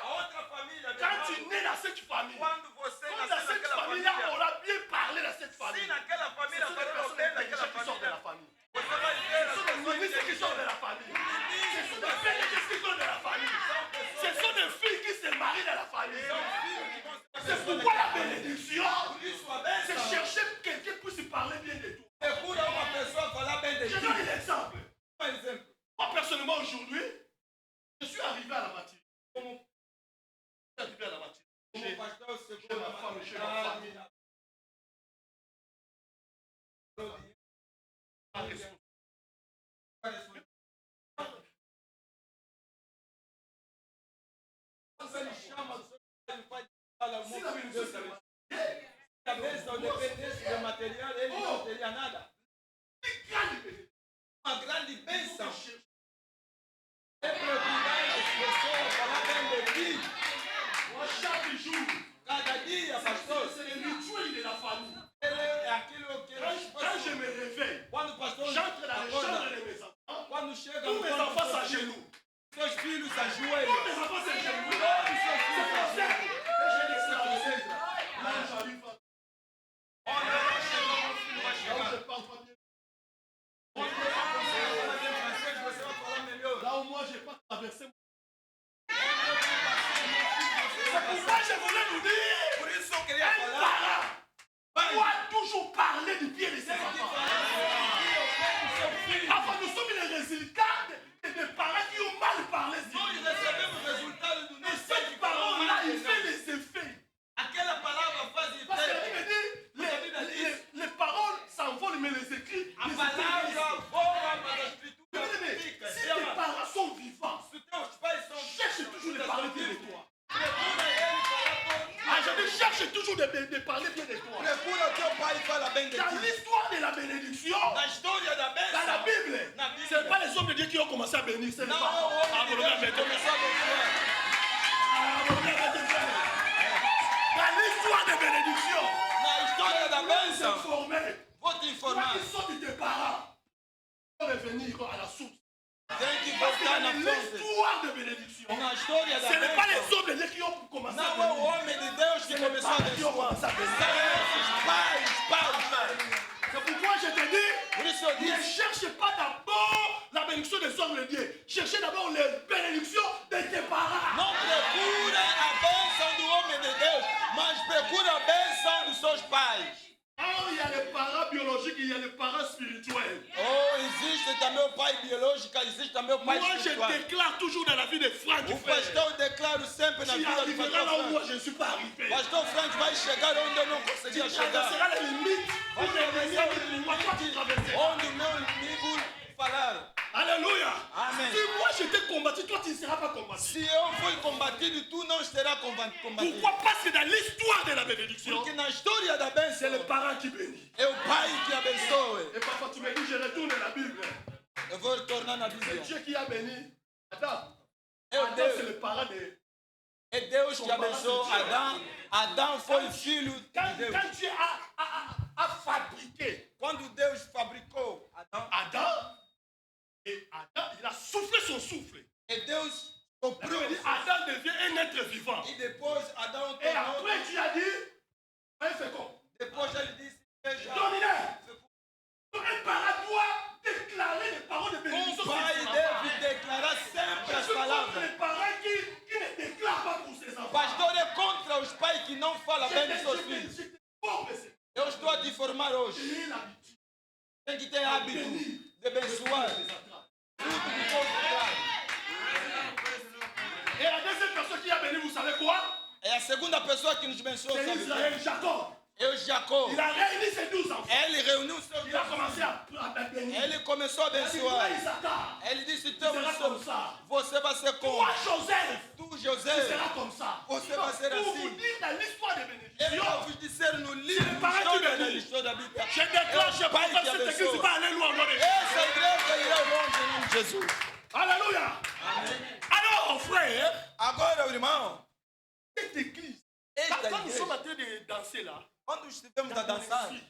Quand tu nais dans cette famille, comme dans cette famille-là, on a bien parlé dans cette famille. Ce sont des personnes intelligentes qui sortent de la famille. Ce sont des ministres qui sortent de la famille. Ce sont des bénédictions qui sortent de la famille. Ce sont des filles qui se marient dans la famille. C'est pourquoi la bénédiction, c'est chercher quelqu'un pour se parler bien de toi. Je donne un exemple. Moi, personnellement, aujourd'hui, je suis arrivé à la matinée. Je suis arrivé à la matinée. J'ai ma femme, j'ai ma famille. Si la bénédiction, Uma grande bênção. Chaque jour, Cada dia, pastor, c'est le rituel de la famille. é aquilo que Quand je me réveille, quando o pastor j'entre dans les chambres de mes enfants. Tous mes enfants s'agenouillent. Seus filhos se Tous ajoelham. mes enfants s'agenouillent. Todos seus C'est filhos se pour ça ajoelham. que j'ai déclaré. Là, j'arrive pas. Olha, não chegou, meu filho vai Là où chegar. je parle pas bien. Você vai falar em francês, você vai falar melhor. Là où moi, j'ai pas traversé. C'est pourquoi je voulais nous dire. Por isso eu queria Un falar. parent doit toujours parler du pied de ses enfants. Enfin, nous sommes les résultats des parents qui ont mal parlé. Nós recebemos o resultado do Et nosso cette parole-là, il fait les effets. Aquela palavra faz Parce que la efeito. Bible dit, les paroles s'envolent, mais les écrits. A les palavra écrits voa, mas a escritura restent. fica. Si tes parents sont vivants, Se teus pais são cherche toujours de parler bien de toi. procura ele falar todo. Ah, je dis, cherche toujours de parler bien de toi. Procura o teu pai e fala bem de Dans ti. l'histoire de la bénédiction, Na história da dans la bênção, Bible, na Bíblia. ce n'est pas les hommes de Dieu qui ont commencé à bénir, c'est les Não, parents. o homem de Ah, Deus que começou a abençoar. Dans l'histoire de bénédiction, Na história da nous bênção, informer. vou te Toi informar. qui sors de tes parents, tu vas revenir à la source. Tem que Parce que voltar dans na fonte. l'histoire de bénédiction, Na história da ce n'est pas les bênção, hommes de Dieu qui ont commencé à não é o bénir. homem de Deus que começou a Parents qui ont abençoar. commencé à bénir. São esses pais. C'est pourquoi je te dis, Por isso eu ne disse, cherche pas d'abord la bénédiction des hommes de Dieu. Cherchez d'abord les bénédictions de tes parents. não procura a bênção do homem de Deus, mas procura a bênção dos seus pais. Oh, il y a les parents biologiques, il y a les parents spirituels. Oh, existe também o pai biológico, existe também o pai Moi, je espiritual. déclare toujours dans la vie de Franck. O pastor declara sempre na Tu vida do arriveras pastor là où moi Frank. je ne suis pas arrivé. Pastor Frank vai chegar onde eu não Tu conseguia chegar. traverseras les limites. Pour Vai devenir atravessar une loi, toi tu traverseras. onde o meu inimigo falar. Alléluia. Amen. Si moi je t'ai combattu, toi tu ne seras pas combattu. Se eu fui combatido, tu não serás combatido. Pourquoi? Parce que dans l'histoire de la bénédiction, Porque na história da c'est bênção, les parents qui bénissent. é o pai que abençoa. Et parfois tu me dis, je retourne à la Bible. Eu vou retornar na C'est Bíblia. Dieu qui a béni Adam. É o Adam, c'est Deus. le parent de... É Deus que abençoou Adão. Adão foi filho Quand, de Deus. quand Dieu a fabriqué Quando Deus fabricou Adão, Adam, et Adam, il a soufflé son souffle. e Deus La soprou. Bible dit, Adam devient un être vivant. E depois Adão Et tornou. après, Dieu a dit, un fécond, Depois ele disse: Veja, dominaire. Un parent doit déclarer les paroles de bénédiction. um pai deve declarar sempre Je as suis contre palavras. les parents qui ne déclarent pas pour ses enfants. Pastor é contra os pais que não falam bem dos seus filhos. Je te forme, Seigneur. Eu estou a te informar hoje. J'ai l'habitude Tem que ter hábito de abençoar. des entrailles. Tudo que for contrário. Et la deuxième personne qui a béni, vous savez quoi? É a segunda pessoa que nos abençoou, C'est sabe? Israël, Jacob. É o Jacó. Il a réuni ses 12 enfants. Ele reuniu seus Il a commencé à bénir. Ele começou a Il a dit, toi, abençoar. Isaac, Ele disse: tu teu seras comme ça. você vai ser como? Toi, Joseph, Tu, tu José. seras comme ça. Você vai ser Pour vous assim. dire dans l'histoire des Eu bénédictions, vou vos dizer no livro Para que história da benisse. história da Bíblia. je déclare, je Pai proclame que cette église abençoa. va aller loin au nom de Jésus. Essa igreja irá longe em nome de Jesus. Alléluia. Alors, frère, Agora, irmão, cette église, esta quand nous sommes en igreja, train de danser là, quando estivemos a dans mon dançar, esprit,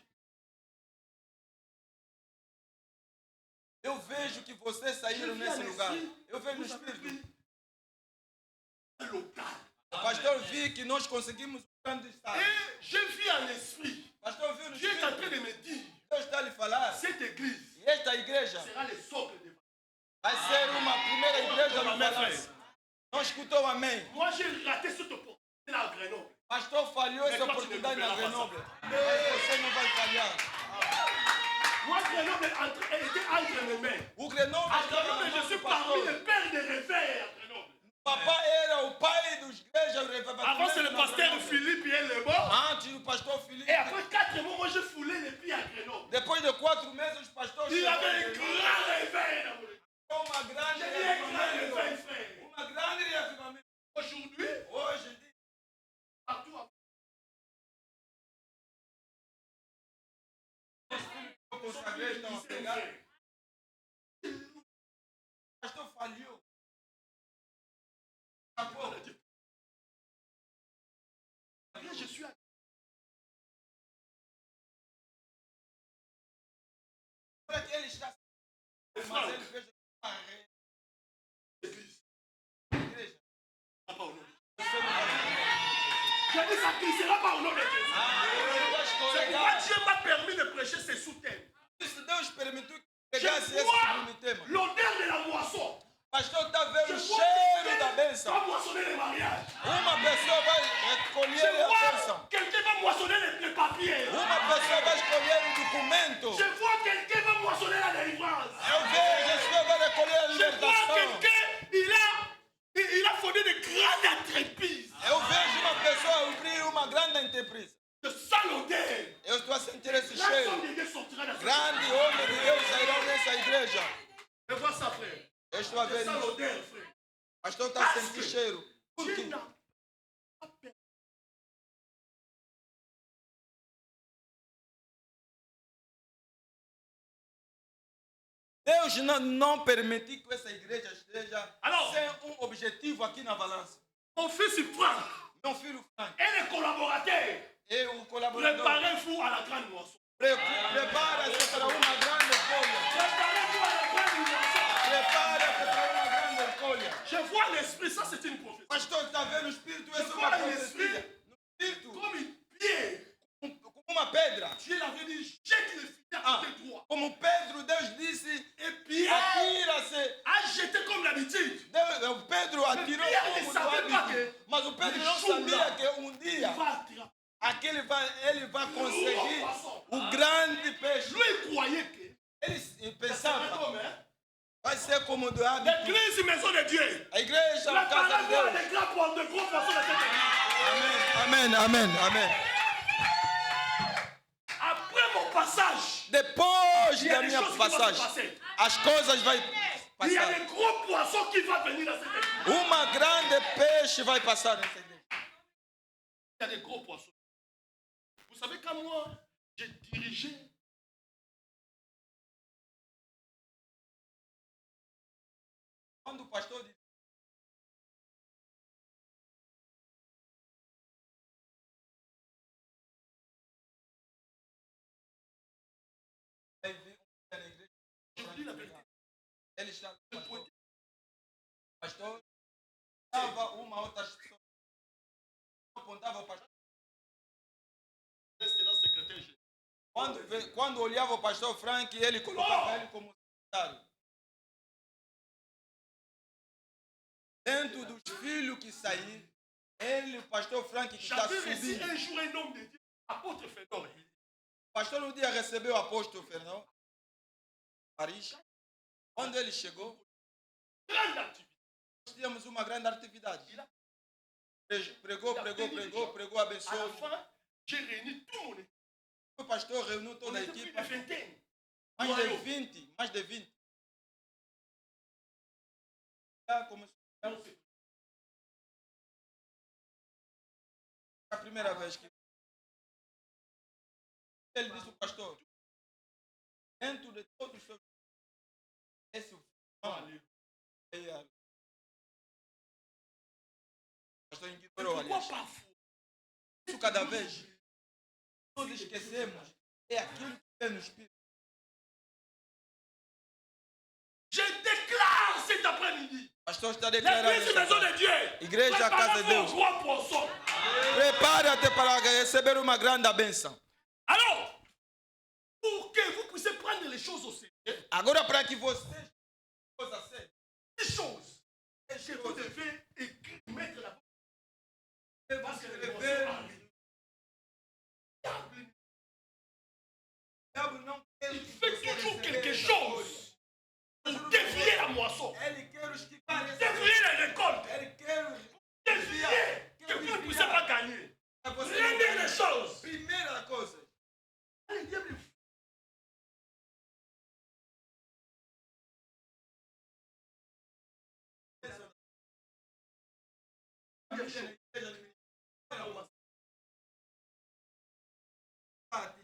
eu vejo que vocês saíram nesse lugar. Eu vejo no vous avez Espírito. pris un local. Pastor, vi que nós conseguimos um grande estado. Et je vis en esprit. Pastor, viu no Dieu est en train Espírito. de me dire, Deus está a lhe falar. cette église E esta igreja sera le socle de vai ser uma primeira igreja no Amém, balanço. Não escutou amém. Moi, j'ai raté cette opportunité là à Grenoble. Pastor falhou essa toi, tu oportunidade ne na me verras Grenoble. Mas você não vai falhar. Moi, Grenoble était entre mes mains. O Grenoble À estava na Grenoble, mão je suis do parmi pastor. les pères des réveils à Grenoble. Papai era o pai dos igrejas reveladoras. Avant, c'est le pasteur Philippe et le mort. Antes o pastor Felipe. Et après 4 mois, moi, je foulais les pieds à Grenoble. Depois de 4 meses, os pastores Il y avait un chegaram. grand réveil dans mon église. Uma grande J'ai dit un grand réveil, reavivamento. frère. Uma grande reavivamento. Aujourd'hui, Hoje, partout à eu consagrei, estão a pegar. O pastor falhou. Acabou. je suis à Agora que ele está. Mas ele fez Je dis ça ne sera pas au nom de Jésus. C'est pourquoi Dieu m'a permis de prêcher ces sous-thèmes. Deus permitiu que Je pregasse esse vois tema. l'odeur de la moisson. Pastor está vendo o Je vois cheiro da quelqu'un bênção. va moissonner les mariages. Uma pessoa vai Je escolher a vois bênção. quelqu'un va moissonner les papiers. Uma pessoa vai escolher o documento. Je vois quelqu'un va moissonner la délivrance. Eu vejo a pessoa vai recolher a Je vois libertação. quelqu'un, il a fondé de grandes entreprises. Eu vejo uma pessoa abrir uma grande entreprise. Je sens l'odeur. Eu estou a sentir esse Là, cheiro. son Dieu sortira de cette Grande homem de Deus sairão nessa igreja. Je vois ça, frère. Eu estou a Je ver sens isso. l'odeur, frère. Pastor está a sentir cheiro. Por Dieu quê? n'a pas permis. Deus não permitiu que essa igreja esteja Alors, sem um objetivo aqui na balança. Mon fils Franck Meu filho Frank, et les collaborateurs eu, o colaborador, préparez-vous à la grande moisson. prepara-se para uma grande colha. Préparez-vous à la grande moisson. Prepara-se para uma grande colha. Je vois l'esprit, ça c'est une prophétie. Pastor, está vendo o Espírito? Essa é Eu uma falo profecia. No Espírito, Comme une pierre. como uma pedra. Dieu l'avait dit, jette le filet à côté droit. Como Pedro, Deus disse, Et Pierre atira-se. a jeté comme d'habitude. O Pedro atirou Pierre como ne do savait pas hábito. que Mas o Pedro le não jour sabia là, que um il dia va attirer. ele vai conseguir o grande peixe. Lui, il croyait que Ele ça serait pensava, comme, hein, vai ser como do hábito. l'église maison de Dieu. A igreja, a casa de Préparez-vous à Deus. des grands poissons de cette église. Amém, amém, amém. Après mon passage, Depois il y a da des minha choses qui vont se passagem, passer. as coisas vão Il y a passar. des gros poissons qui vont venir dans cette église. Uma grande peixe vai passar nessa igreja. Il y a des gros poissons. Vous savez, quand moi, j'ai dirigé Quando o pastor diz, vai vir na igreja, je vous dis la vérité. ele está no pastor. Pastor, estava uma outra pessoa. Apontava o pastor. C'était là, secrétaire général. Quando olhava o pastor Frank, ele colocava ele como secretário. Dentro dos filhos que saíram, ele, o pastor Frank, que está J'avais reçu subindo. un jour un homme de Dieu, apôtre Fédor. O pastor um dia recebeu o apóstolo Fernão, Paris. Quando ele chegou, Grande activité. nós tínhamos uma grande atividade. Pregou, À la abençoou. fin, j'ai réuni tout mon équipe. O pastor reuniu On toda a était plus equipe, de vingtaine. mais de 20. Já começou. É a primeira vez que ele disse ao pastor, dentro de todos os seus esse o pastor ignorou, Pourquoi aliás. parfois Isso cada vez nós esquecemos é aquilo que é no Espírito. je déclare cet après-midi, Pastor está declarando l'église esta maison tarde. de Dieu, Igreja, casa de préparez-vous Deus. au grand poisson. Prepara-te para receber uma grande bênção. Alors, pour que vous puissiez prendre les choses au sérieux, Agora, para que vocês possam ser les choses que vous devez écrire, mettre là-bas. Parce que les escrever. poissons arrivent. Diabo não quer Il que fait você toujours receba quelque essa chose pour dévier la moisson, coisa. Ele quer os que parecem. dévier les récoltes, Ele quer dévier que vous ne puissiez pas gagner. para você. Rendez les choses. Primeira coisa. Allez, viens me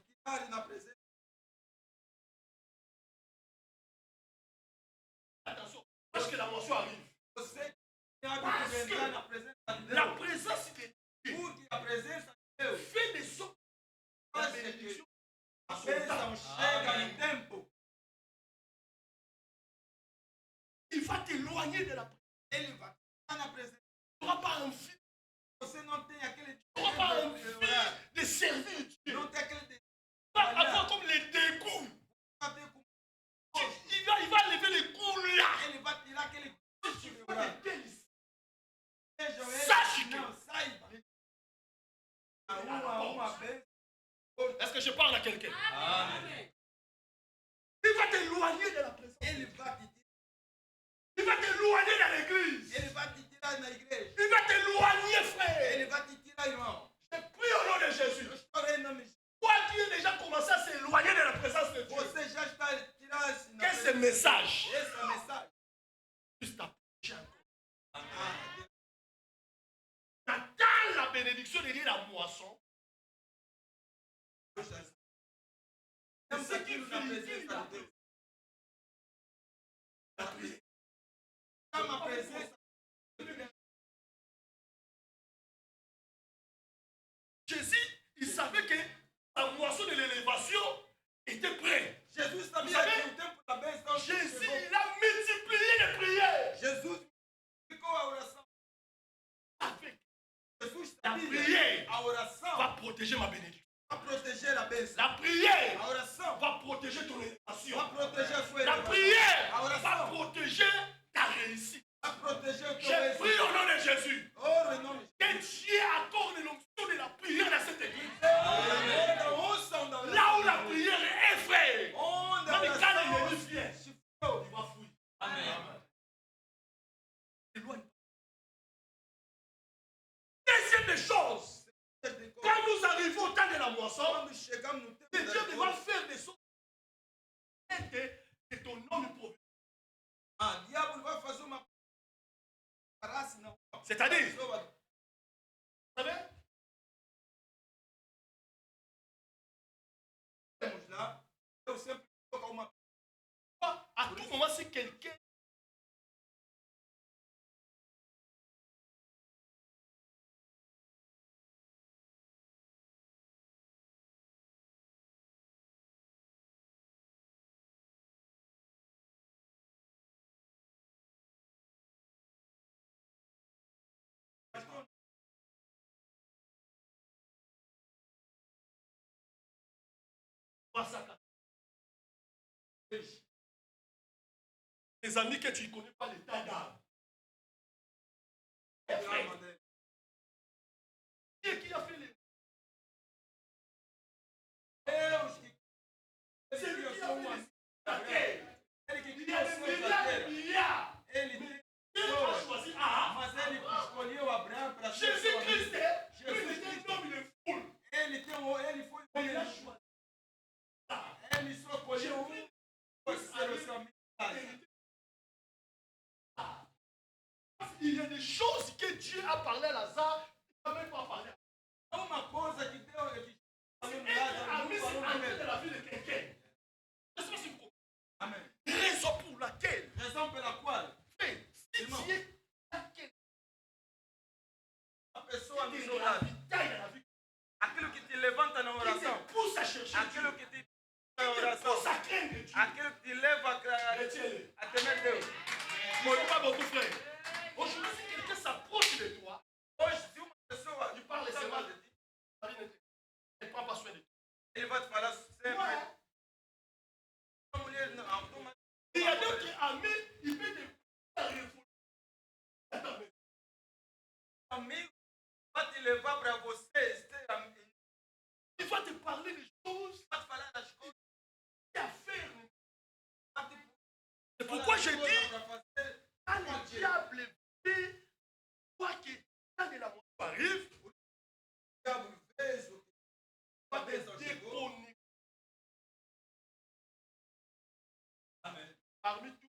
Que pare na presença. attention, parce que la moisson arrive. Você tem hábito de entrar na presença de Deus. La présence de Dieu Porque a presença de Deus fait des sortes de faz bénédiction. a bênção chega em tempo. il va t'éloigner de la présence. Tu n'auras pas envie. Tu n'auras pas envie de servir Dieu. Tu vas avoir comme les dégoûts. Il va lever les coups là. Tu vas les délicer. Sache que. Est-ce que je parle à quelqu'un? Amen. Il va t'éloigner de la présence. Il va t'éloigner de l'église. Il va t'éloigner, frère. Je prie au nom de Jésus. Toi qui as déjà commencé à s'éloigner de la présence de Dieu. Qu'est-ce ce message? Juste t'approcher encore. T'attends la bénédiction de Dieu, la moisson. C'est ce qui vérifie la prière. Jésus, il savait que la moisson de l'élévation était prête. Jésus, il a multiplié les prières. Avec la prière va protéger ma bénédiction. La prière va protéger ton élévation. La prière va protéger ta réussite. Je prie au nom de Jésus. Que Dieu accorde l'onction de la prière dans cette église. Là où la prière est frère. Même quand l'ennemi vient, il va fouiller. Amen. Deuxième des choses. Quand nous arrivons au temps de la moisson, Dieu va faire des choses que ton nom nous provient. C'est-à-dire, vous savez, à tout moment, si quelqu'un les amis que tu ne connais pas l'état d'âme. Qui est qui a fait les... C'est lui qui a fait la terre. Il y a des milliards. Dieu a choisi Jésus-Christ. Jésus était un homme de foule. Il a choisi. Il y a des choses que Dieu a parlé à Lazare, il n'a même pas parlé. A mis en tête de la vie de quelqu'un. Je ne sais pas si vous comprenez. Amen. Raison pour laquelle. Si tu es laquelle. Aquilo que te levanta na oração, qui te pousse à chercher aquilo que te pousse à craindre Dieu. aquilo que te leva a temer Deus. Moi, pas beaucoup, frère. Aujourd'hui, si quelqu'un s'approche de toi, Hoje, se uma pessoa tu parles fala seulement mal de ti, elle ne prend pas soin de toi. ele vai te falar sempre. Uma mulher não, Il y a d'autres amis, il peut te réfléchir. amigo vai te levar para você ser amigo. Il va te parler des choses Vai te falar das coisas. à faire. Vai te C'est pourquoi je falar dis, para fazer. quand le diable vit, quoi que quand de la mort arrive, O diabo vê o que va a te bênção chegou. déconnecter. Amém. Parmi tout.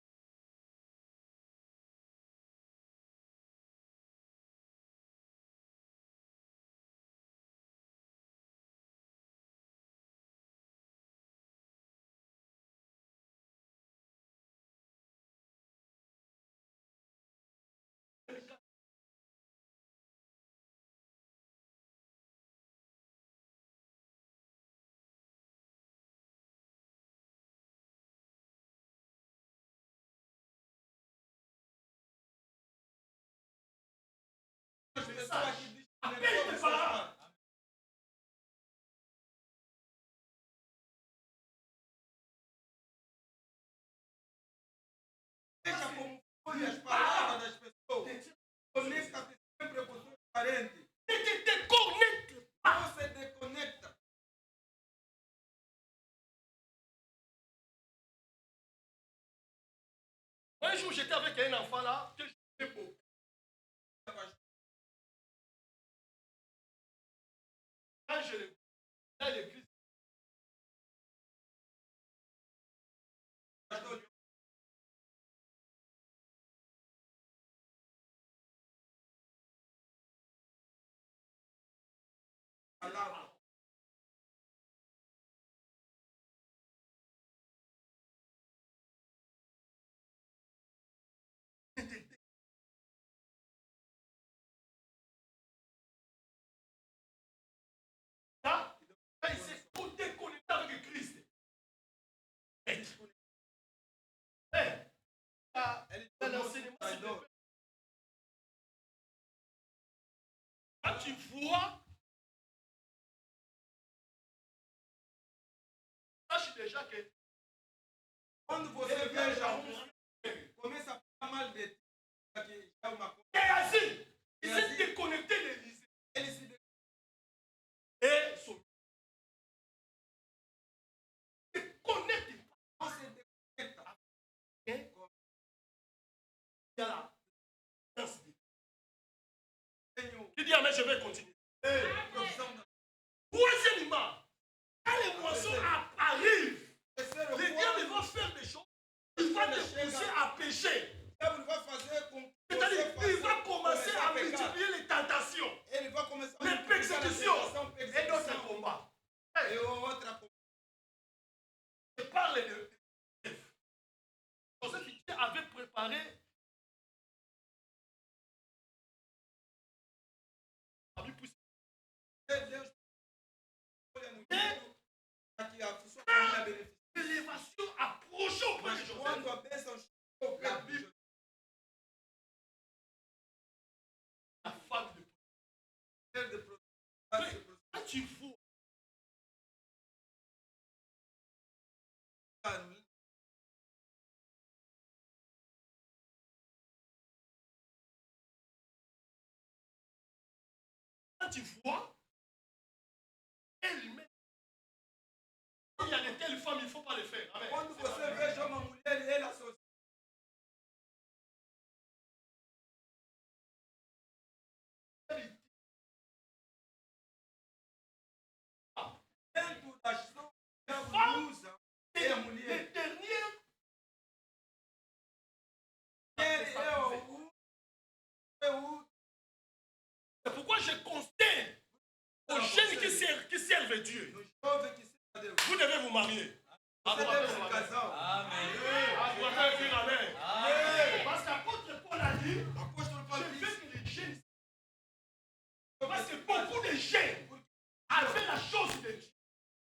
message. Appelle tes parents. Deixa como foi as palavras das pessoas. Conecta-te sempre com os seus parentes. Ne te déconnecte pas. Não se desconecta. Un jour, j'étais avec un enfant là, que j'aimais beaucoup. Quand je l'ai dans l'église, là, il s'est déconnecté avec Christ. Dans l'enseignement, quand tu vois, sache déjà que Quando você veja começa a falar mal de ti, que é uma coisa. Géasi, il s'est déconnecté de l'Élysée. Ele se Et son déconnecte pas. não se desconecta. Il y a la danse. Qui dit amen, je vais continuer. Profissão da Troisièmement, quand les moissons arrivent, les diables vont faire des choses. Il va te pousser à pécher. diabo vai fazer com que C'est-à-dire, você il va faça commencer à pecar. multiplier les tentations, Ele vai começar a les multiplicar a persécutions tentação, et d'autres combats. e outra coisa. Je parle de Joseph qui avait préparé la vie pour Deus olha no mundo para que a pessoa tenha benefício. l'élévation approchée auprès de Mas Joseph. quando a bênção chegou perto de José, La femme de ele de produção, quand tu vois quand tu vois elle-même, il y a de telles femmes, il ne faut pas le faire. Amen. quando você veja uma mulher e ela sozinha, dentro das pessoas que o diabo usa, é a mulher. Les derniers, Ele é o c'est pourquoi je constate aux jeunes qui servent Dieu. no jovem que serve a Deus. Vous devez vous marier. Você deve se casar. Amen. Parce qu'apôtre Paul a dit, Apóstolo je Paulo veux disse, que les jeunes. Parce que beaucoup de jeunes avaient la chose de Dieu.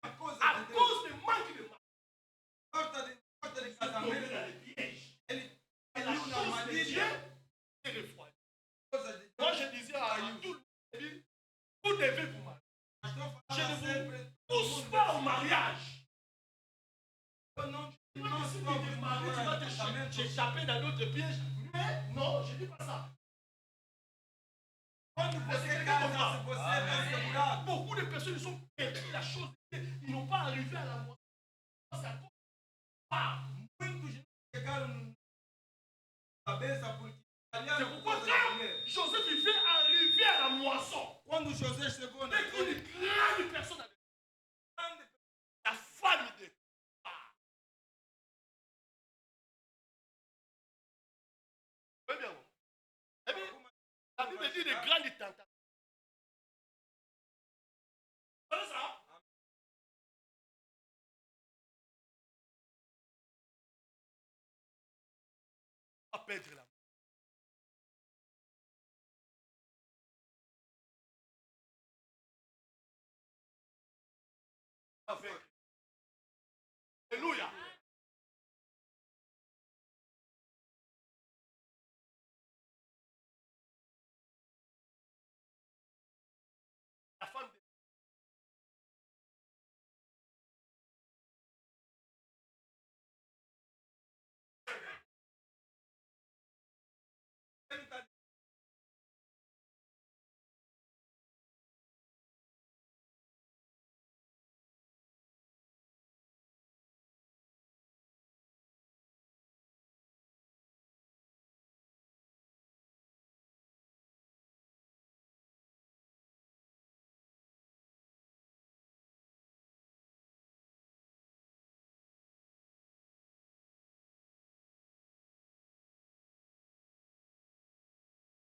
a coisa À de Deus, cause du manque de mariage, falta de tombés dans casamento, les pièges. ele Et la caiu na chose de armadilha. Dieu est refroidie. Coisa de Moi, Deus. je disais à tout le monde, vous devez vous marier. Pastor Je falava ne vous sempre, pousse pas au mariage. eu não Non, si tu te maries, tu vas t'échapper dans d'autres pièges. Mais non, je ne dis pas ça. quando você casa, se você é segurado, Beaucoup de personnes sont perdues la chose. Ils n'ont pas arrivé à la moitié. C'est à cause. Ah, muitos chegaram na cabeça porque c'est aliaram pourquoi por causa da quand mulher. Joseph il fait arriver à la moisson, Quando José chegou na avec une grande personne avec la femme de ah. Très bien. Eh bien, la Bible dit de grandes tentations. Vous savez ça? À perdre la avec. Alléluia.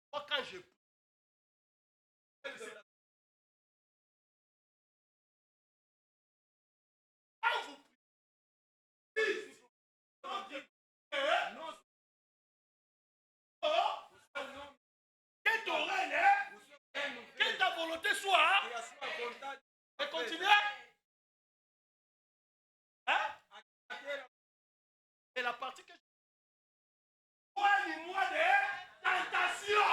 Moi, quand je que ton règne, que ta volonté soit, et continuer. Hein? Et la partie que moi de tentation.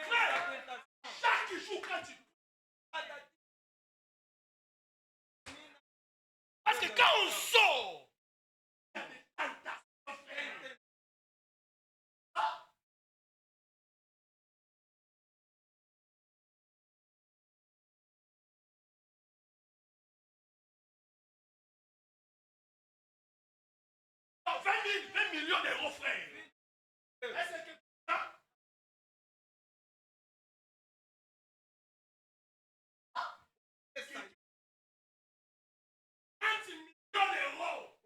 Frère, chaque jour quand tu... Parce que quand on sort, oh, 20 millions d'euros, frère. Est-ce que ça? 30 millions d'euros.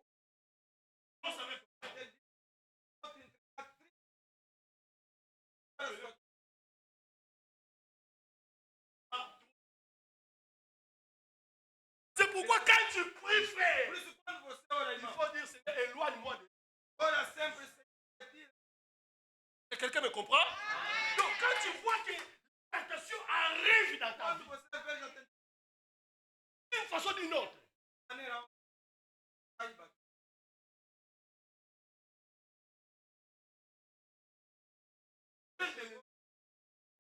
C'est pourquoi quand tu pries, frère, il faut dire, Seigneur, éloigne-moi de... Et quelqu'un me comprend? Donc quand tu vois que la tentation arrive dans ta vie, d'une façon ou d'une autre,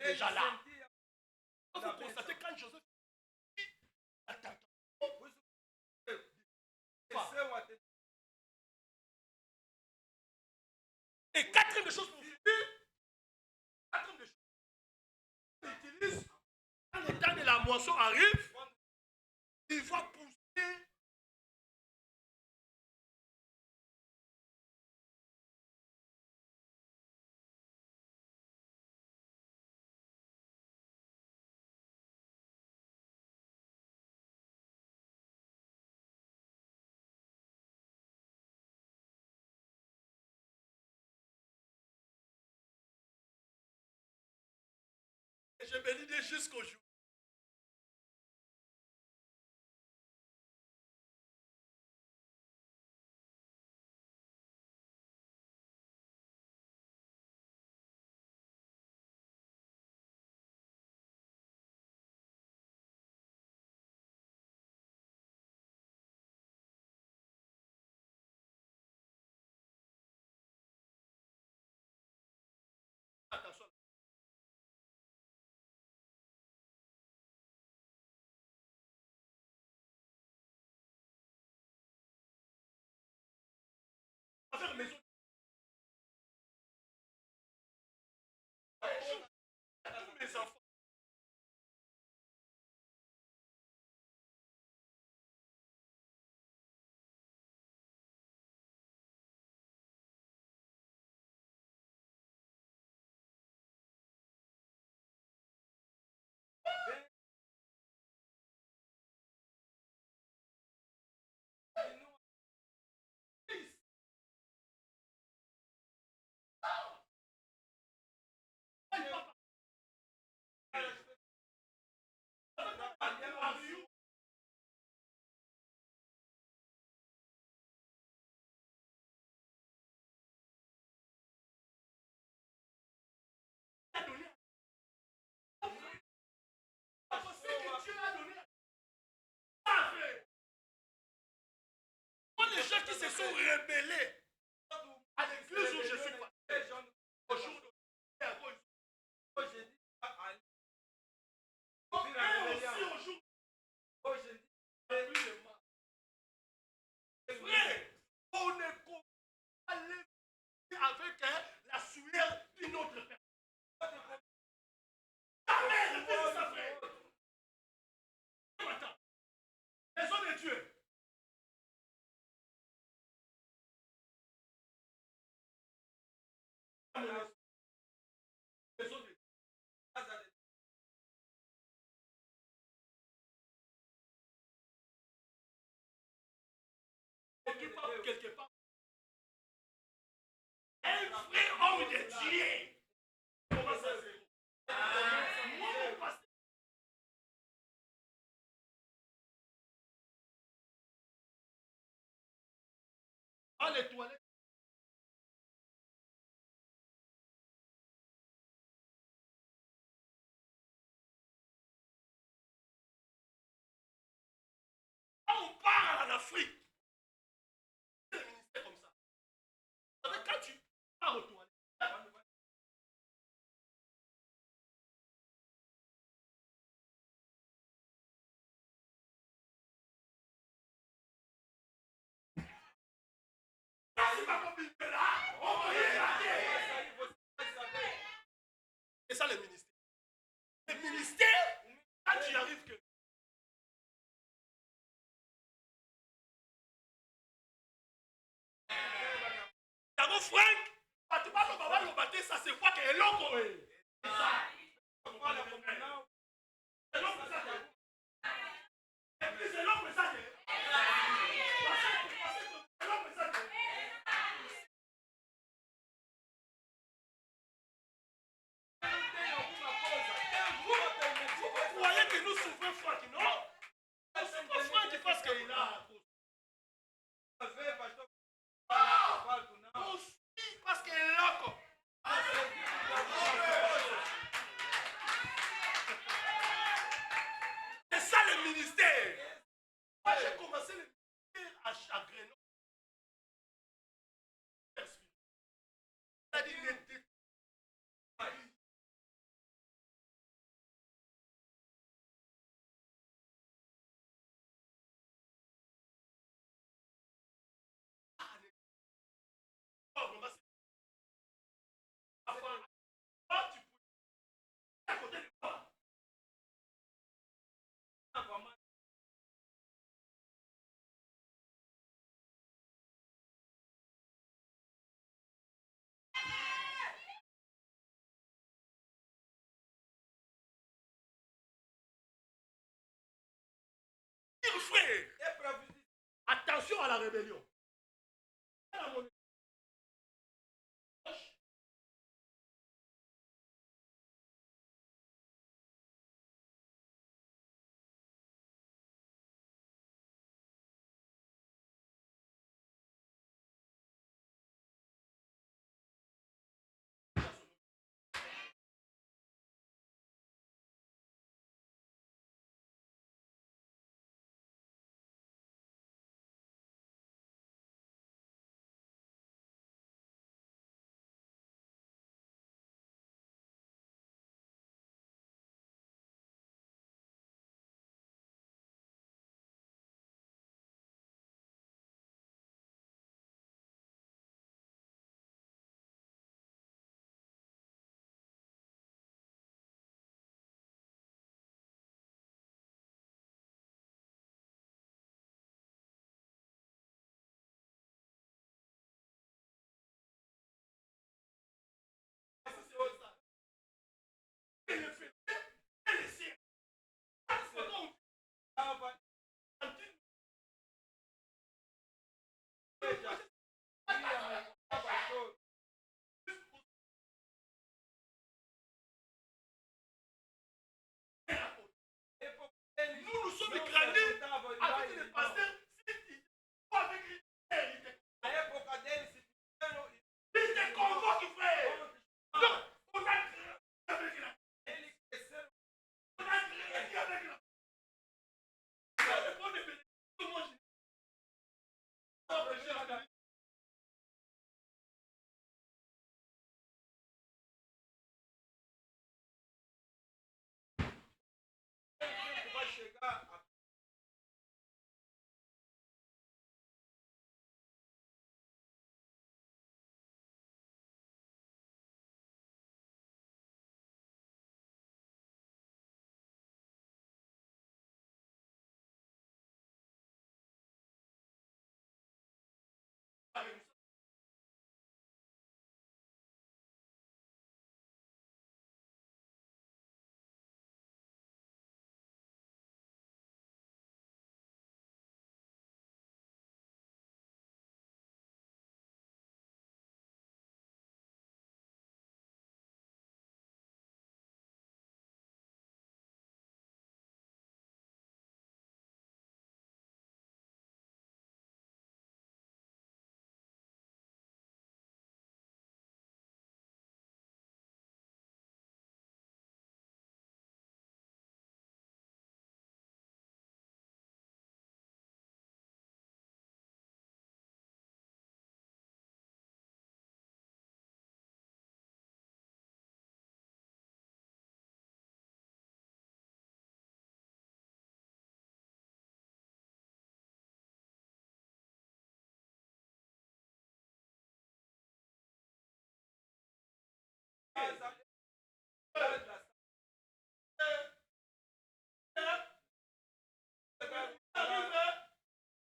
déjà là, vous constatez quand Joseph la tentation, et quatrième des choses pour finir, quatrième des choses, il utilise, quand le temps de la moisson arrive, il va pousser. Et je bénis Dieu jusqu'au jour. Attention. Affaire maison. Tous mes enfants. Les gens qui se sont rebellés à l'église où je suis passé, au jour de frère, on ne peut pas aller avec la sueur d'une frère homme de Dieu. Comment ça se fait? Moi, mon pasteur. Dans les toilettes. Quand on part en Afrique, c'est le ministère comme ça. Vous savez, quand tu pars aux toilettes, c'est pas comme une là, on va y aller. C'est ça le ministère. Le ministère, quand tu arrives que. D'abord, Franck, tu vas le battre, ça se voit que est long. C'est ça. C'est long, ça. Et puis c'est long, ça. Vous croyez que nous souffrons Franck, non? Nous souffrons Franck parce qu'il a. Parce qu'il est loco. C'est ça le ministère. Moi j'ai commencé le ministère à Grenoble. C'est-à-dire frère, attention à la rébellion. Nous sommes grandis avec les pasteurs. Avec il te convoque, frère. Donc, on a grandi avec la. On a grandi avec la.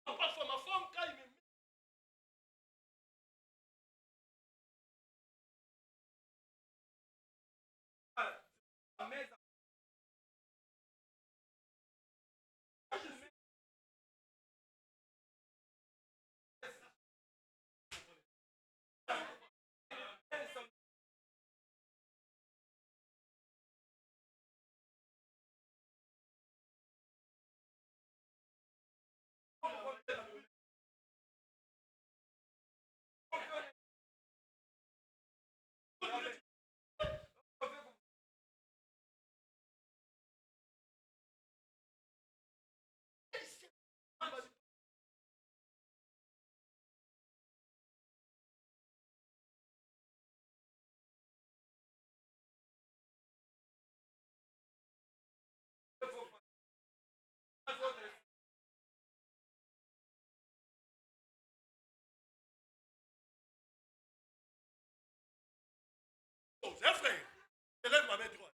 Parfois, ma femme, quand il me met. C'est un frère. Je lève ma main droite.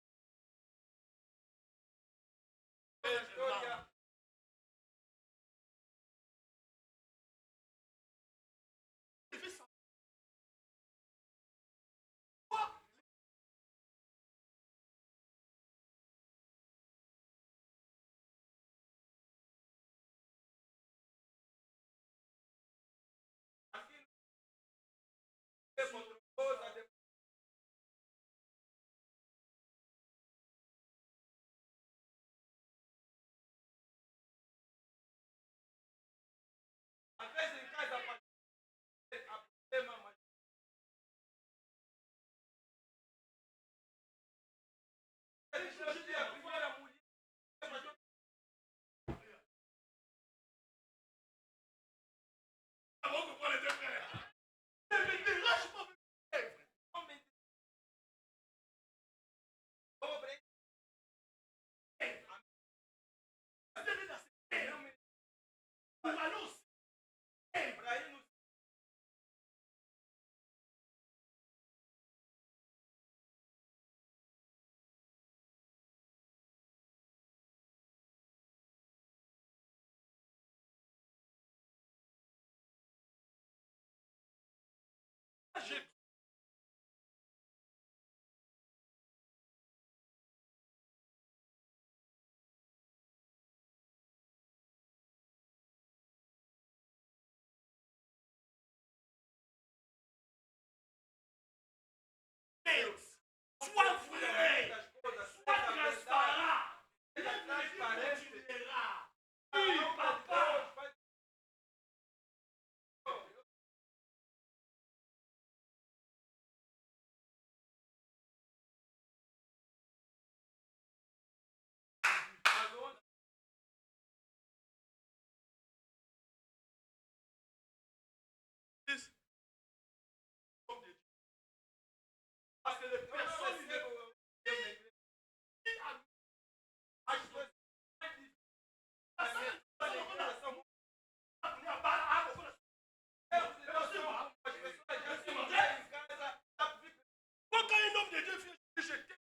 Sois vrai, sois transparent. Oui, papa. Parce que les personnes quand un homme de Dieu vient jeter,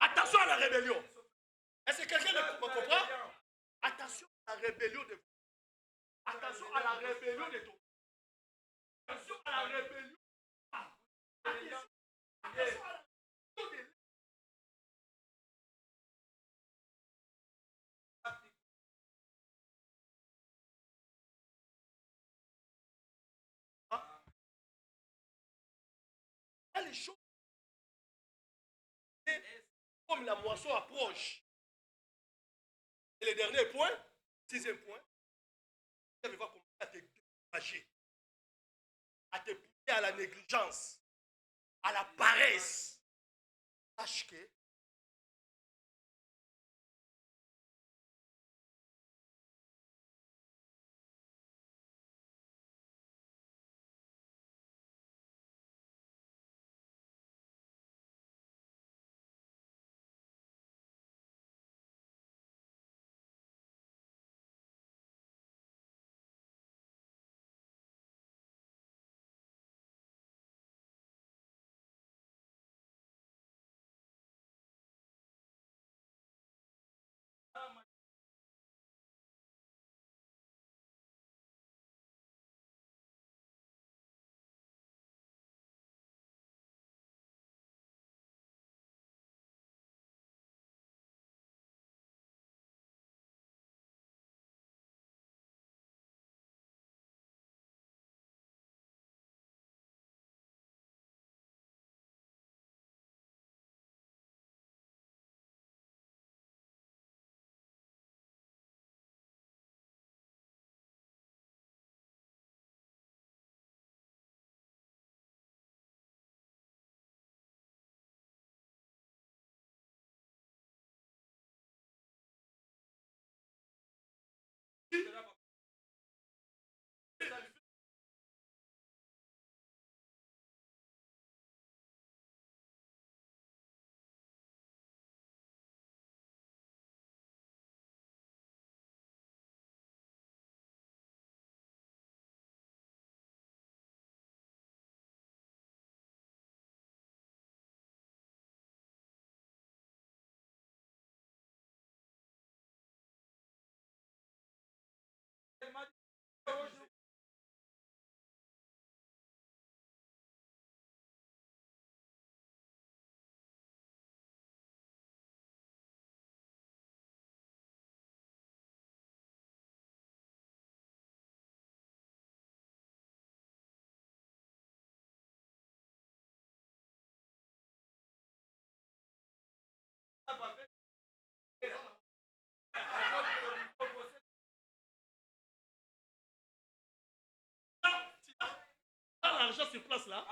Attention à la rébellion. Est-ce que quelqu'un me comprend? Attention à la rébellion de vous. Attention à la rébellion de ton. Attention à la rébellion. Attention à la rébellion de. Les choses, comme la moisson approche. Et le dernier point, sixième point, tu vas commencer à te décourager, à te pousser à la négligence, à la paresse. Sache que l'argent sur place là.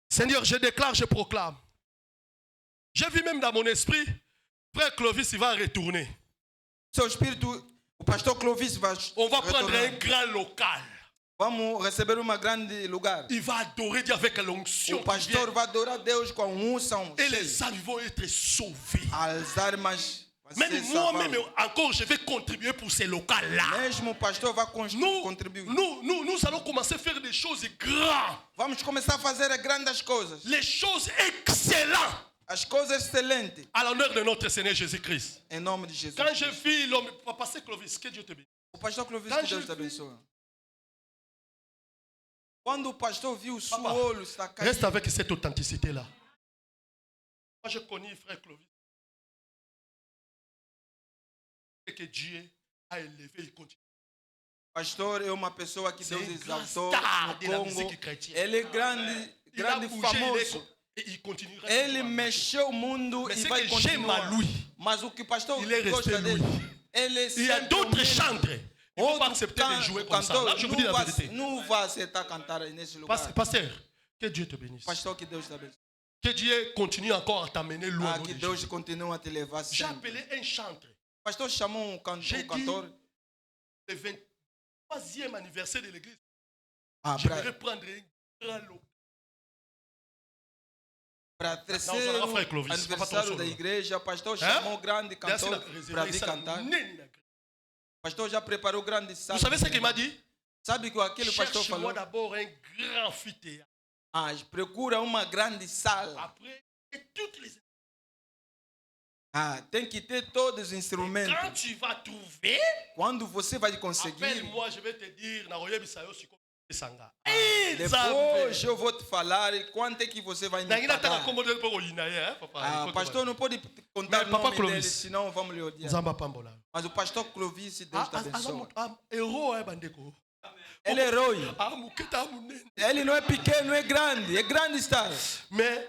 Seigneur, je déclare, je proclame. J'ai vu même dans mon esprit, frère Clovis, il va retourner. Seu espírito, o pastor Clovis vai On va prendre retornar. un grand local. Vamos receber uma grande lugar. Il va adorer Dieu avec l'onction. O pastor vai adorar Deus com unção. Et les âmes vont être sauvées. As armas vão Même ser moi-même, salvas. encore, je vais contribuer pour ces locaux-là. Mesmo o pastor vai Nous, contribuir. nous allons commencer à faire des choses grandes. Vamos começar a fazer as grandes coisas. Les choses excellentes. As coisas excelentes. À l'honneur de notre Seigneur Jésus-Christ. Em nome de Jesus. Quand je vis l'homme, pasteur Clovis, que Dieu te bénisse. O pastor Clovis, Quand que Deus je te abençoe. Quando o pastor viu o seu Papa, olho está caído. Reste avec cette authenticité-là. Moi, je connais frère Clovis. Et que Dieu a élevé, il continue. Pastor é uma pessoa que C'est Deus un grand exaltou star no de la Congo. musique chrétienne. Ele é grande, Il a grande bougé, famoso. et il continuera. Ele mexeu o mundo Mais e c'est vai que j'aime continuar. à lui. Mas o que o pastor Il est resté gosta dele, lui. ele é Il y a sempre d'autres o mesmo. chantres. Il ne faut pas accepter de jouer comme ça. Là, je vous dis la vérité. não vai aceitar cantar nesse lugar. Pasteur, que Dieu te bénisse. Pastor, que Deus te abençoe. Que Dieu continue encore à t'amener loin. Que Deus continue a te levar J'ai sempre. appelé un chantre. Pastor chamou J'ai dit, cantor. le 23e anniversaire de l'église. Ah, J'aimerais prendre un grand lot. para terceiro Não, frère Clovis, aniversário não. da igreja, o pastor chamou o grande cantor para vir cantar. O pastor já preparou grande sala. Vous savez ce qu'il m'a dit? Sabe que aquele pastor Cherche-moi falou? d'abord un grand amphithéâtre. Ah, procura uma grande sala. Après, et toutes les... Ah, tem que ter todos os Quand instrumentos. tu vas trouver, Quando você vai conseguir, appelle-moi, je vais te dire, na royebi sayo siko sanga. depois eu vou te falar quanto é que você vai me Nangina taka pagar. kombo dele poko yinaye, papa. Ah, pastor não pode contar Mas, o Papa nome dele, Clovis. senão vamos lhe odiar. Nzamba pambola. Mas o pastor Clovis, Deus te abençoe. Héros, bandeko. Ele é herói. Muketa munene. Ele não é pequeno, é grande está. Mais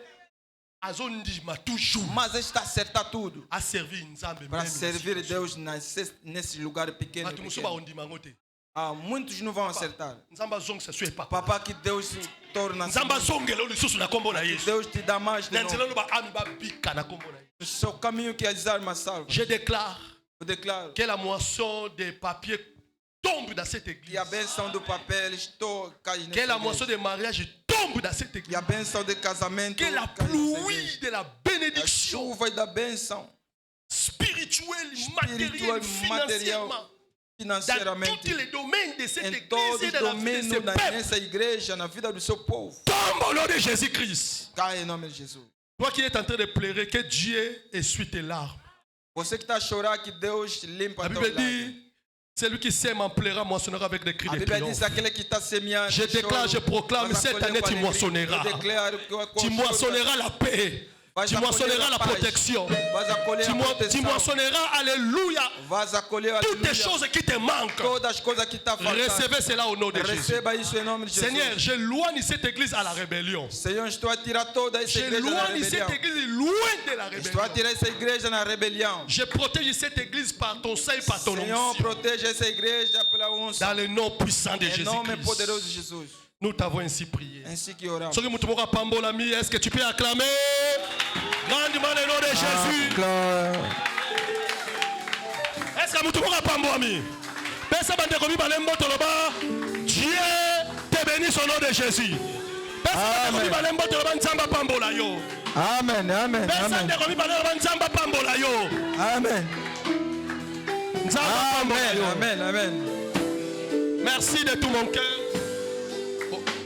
azondima toujours Mas está a acertar tudo a servir Nzambe para même. servir Deus nesse lugar pequeno. Batu musuba ondima ngote. Ah, muitos não vão acertar. Nzamba zong se sue papa. Papa, que Deus se torna. Nzamba zongelo lisusu na kombo na Yesu. Deus te dá mais de Na novo. nzela no ba ami ba bika na kombo na Yesu. O seu caminho que as armas salvam. Je déclare Eu declaro que la moisson des papiers tombe dans cette église. que a bênção do papel cai Que nessa la moisson igreja. des mariages tombe dans cette Que église. a bênção de casamento Que la cai nessa igreja. pluie de la A bénédiction chuva da bênção spirituelle, matérielle, material, financièrement, dans financeiramente. tous les domaines de cette Em église todos et os de la vie de domínios ce peuple. nessa igreja, na vida do seu povo. Tombe au nom de Jésus-Christ. Cai em nome de Jesus. Toi qui es en train de pleurer, que Dieu essuie tes larmes. Você que está a chorar, que Deus limpa La a tua Bible lágrima. dit, celui qui sème en pleurant moissonnera avec des cris A de Bíblia triomphe. diz aquele que está semeando. Je déclare, je proclame, vas cette colher année com tu alegria. moissonneras. Eu declaro que com Tu choro moissonneras la paix. vas Tu colher moissonneras a la paz. protection. Vas colher Tu a proteção. moissonneras, alléluia, Vas colher toutes les aleluia. choses qui te manquent. Todas as coisas que está faltando. Recevez cela au nom de Jésus. Receba isso em nome de Jesus. Seigneur, j'éloigne cette église à la rébellion. Senhor, estou a tirar toda essa igreja da J'éloigne rebelião. cette église loin de la Estou a rébellion. tirar essa igreja na rebelião. Je protège cette église par ton sein et par ton Senhor, onction. protege essa igreja pela Dans unção. le nom puissant de Em nome poderoso de Jésus-Christ. Jesus. Nous t'avons ainsi prié. Ainsi que oramos. Soki mutu moko apambola mi, est-ce que tu peux acclamer grandement le nom de Jésus? Est-ce que mutu moko apambola mi? Pesa bandeko mibale mbotolo ba, Dieu te bénisse au nom de Jésus. Pesa bandeko mibale mbotolo ba, Nzamba apambola yo. Amen, amen, Pesa amen, bandeko mibale ba, Nzamba apambola yo. amen, Nzamba apambola yo. Amen, amen. Merci de tout mon cœur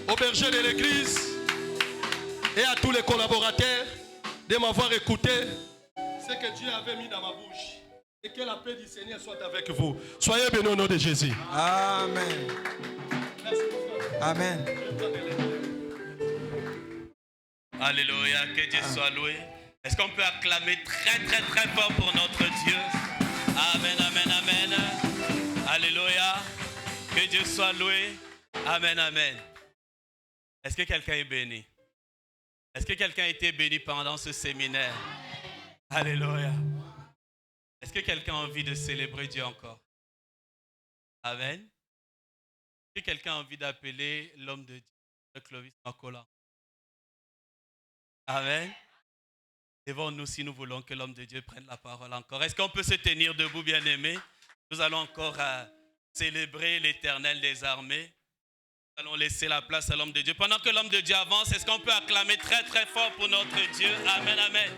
au berger de l'église et à tous les collaborateurs de m'avoir écouté ce que Dieu avait mis dans ma bouche. Et que la paix du Seigneur soit avec vous. Soyez bénis au nom de Jésus. Amen. Merci. Amen. Alléluia, que Dieu soit loué. Est-ce qu'on peut acclamer très très très fort pour notre Dieu? Amen, amen, amen. Alléluia, que Dieu soit loué. Amen, amen. Est-ce que quelqu'un est béni? Est-ce que quelqu'un a été béni pendant ce séminaire? Alléluia. Est-ce que quelqu'un a envie de célébrer Dieu encore? Amen. Est-ce que quelqu'un a envie d'appeler l'homme de Dieu, Clovis Makola? Amen. Devant-nous si nous voulons que l'homme de Dieu prenne la parole encore. Est-ce qu'on peut se tenir debout, bien-aimés? Nous allons encore célébrer l'Éternel des armées. Nous allons laisser la place à l'homme de Dieu. Pendant que l'homme de Dieu avance, est-ce qu'on peut acclamer très très fort pour notre Dieu? Amen, amen.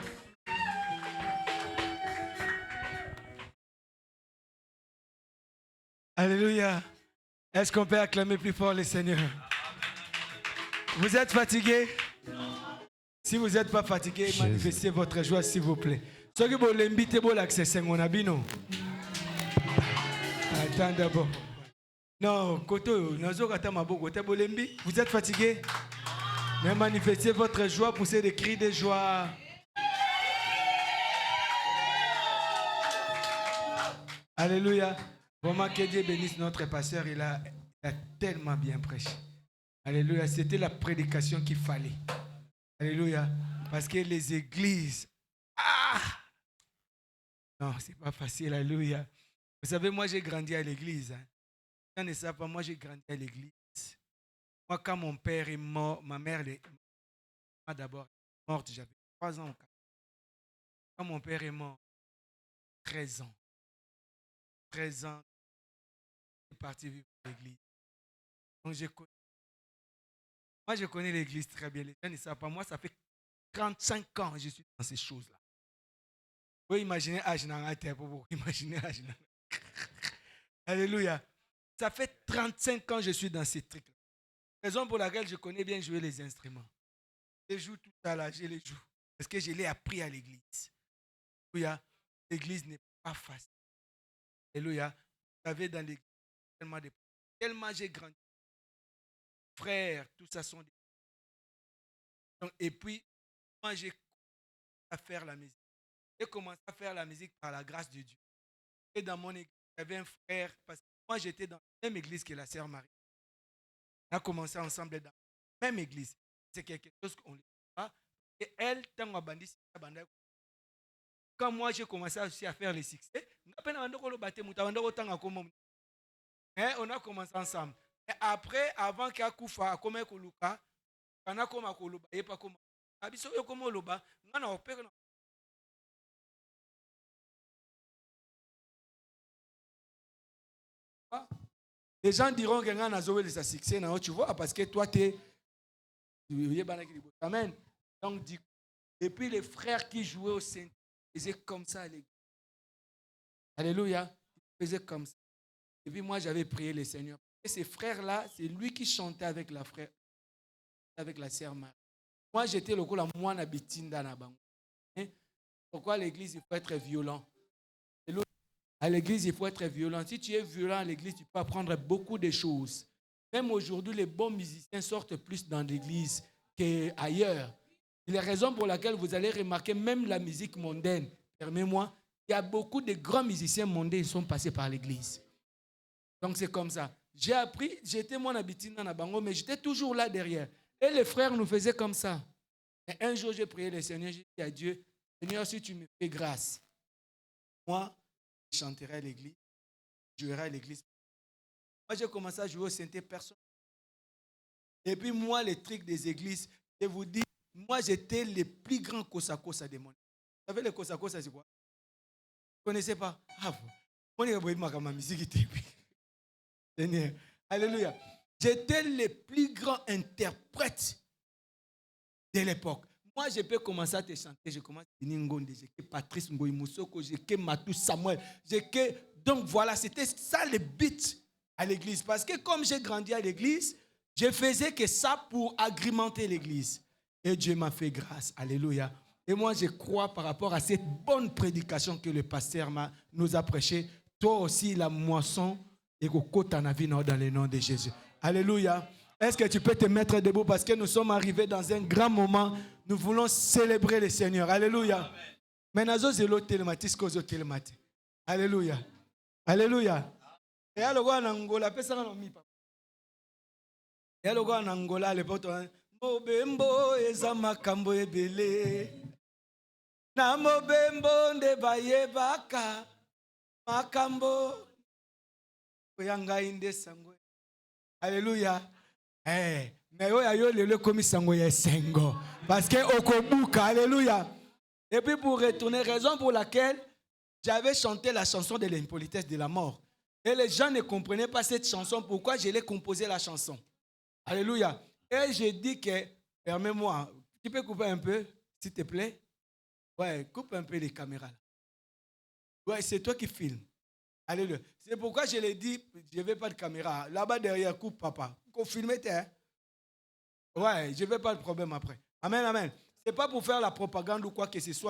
Alléluia. Est-ce qu'on peut acclamer plus fort le Seigneur? Vous êtes fatigué? Si vous n'êtes pas fatigué, manifestez votre joie, s'il vous plaît. Ceux qui veulent l'inviter, vous l'accès, on a bien. Attends d'abord. Non, vous êtes fatigué? Mais manifestez votre joie, poussez des cris de joie. Alléluia. Vraiment que Dieu bénisse notre pasteur, il a tellement bien prêché. Alléluia, c'était la prédication qu'il fallait. Alléluia, parce que les églises, non, c'est pas facile, alléluia. Vous savez, moi j'ai grandi à l'église. Quand ne savent pas, moi j'ai grandi à l'église. Moi, quand mon père est mort, ma mère est d'abord morte, j'avais 3 ans. Quand mon père est mort, 13 ans. 13 ans, je suis parti vivre à l'église. Donc moi, je connais l'église très bien. Les gens ne savent pas. Moi, ça fait 35 ans que je suis dans ces choses-là. Vous pouvez imaginer Ajna, pour imaginer Ajna. Alléluia. Ça fait 35 ans que je suis dans ces trucs-là. Raison pour laquelle je connais bien jouer les instruments. Je joue tout à l'âge, je les joue. Parce que je l'ai appris à l'église. Alléluia. L'église n'est pas facile. Alléluia. Vous savez, dans l'église, tellement j'ai grandi. Frères, tout ça sont des... Donc, et puis, moi, j'ai commencé à faire la musique. J'ai commencé à faire la musique par la grâce de Dieu. Et dans mon église, il y avait un frère, parce que moi, j'étais dans la même église que la sœur Marie. On a commencé ensemble dans la même église. C'est quelque chose qu'on ne sait pas. Et elle, quand moi, j'ai commencé aussi à faire les succès, on a commencé ensemble. Et après, avant qu'il y ait Koufa, comme il y a on a comme Koulouba, et pas comme Abiso, et comme Oloba, on a opéré. Les gens diront que on a joué les succès, tu vois, parce que toi, tu es. Amen. Donc, et puis les frères qui jouaient au Saint, ils faisaient comme ça à l'église. Alléluia. Ils faisaient comme ça. Et puis moi, j'avais prié le Seigneur. Et ces frères-là, c'est lui qui chantait avec la frère, avec la sœur Marie. Moi, j'étais le coup la moine habitine dans la banque. Pourquoi à l'église, il faut être violent? À l'église, il faut être violent. Si tu es violent à l'église, tu peux apprendre beaucoup de choses. Même aujourd'hui, les bons musiciens sortent plus dans l'église qu'ailleurs. C'est la raison pour laquelle vous allez remarquer, même la musique mondaine, permets-moi, il y a beaucoup de grands musiciens mondains qui sont passés par l'église. Donc c'est comme ça. J'ai appris, j'étais mon habitude dans la bango, mais j'étais toujours là derrière. Et les frères nous faisaient comme ça. Et un jour, j'ai prié le Seigneur, j'ai dit à Dieu, Seigneur, si tu me fais grâce, moi, je chanterai à l'église, je jouerai à l'église. Moi, j'ai commencé à jouer au synthé personne. Et puis moi, les trucs des églises, je vous dis, moi, j'étais le plus grand kosa-kosa des mondes. Vous savez, les kosa-kosa, c'est quoi? Vous ne connaissez pas? Ah, vous voyez ma musique. Alléluia. J'étais le plus grand interprète de l'époque. Moi, je peux commencer à te chanter. Je commence à dire Ngonde, j'ai que Patrice Ngoï Moussoko, j'ai que Matou Samuel, j'ai que... Donc voilà, c'était ça le but à l'église. Parce que comme j'ai grandi à l'église, je faisais que ça pour agrémenter l'église. Et Dieu m'a fait grâce. Alléluia. Et moi, je crois par rapport à cette bonne prédication que le pasteur nous a prêchée, toi aussi, la moisson et côté en vie dans le nom de Jésus. Alléluia. Est-ce que tu peux te mettre debout parce que nous sommes arrivés dans un grand moment. Nous voulons célébrer le Seigneur. Alléluia. Maintenant, c'est l'autre télématique que l'autre télématique. Alléluia. Alléluia. Et alors, en Angola, personne n'a mis pas. Et alors, en Angola, les potes, Mobembo ezama kambo ebele. Na mobembo nde baye baka. Makambo. Oyanga inde sango. Alléluia. Eh, mais yo le komi sango ya sengo. Parce que okobuka. Alléluia. Et puis pour retourner, raison pour laquelle j'avais chanté la chanson de l'impolitesse de la mort. Et les gens ne comprenaient pas cette chanson. Pourquoi je l'ai composé la chanson? Alléluia. Et j'ai dit que, permets-moi, tu peux couper un peu, s'il te plaît? Ouais, coupe un peu les caméras. Ouais, c'est toi qui filmes. Alléluia. C'est pourquoi je l'ai dit, je ne veux pas de caméra. Là-bas derrière, coupe papa. Qu'on filme, hein? Ouais, je ne veux pas de problème après. Amen, amen. Ce n'est pas pour faire la propagande ou quoi que ce soit.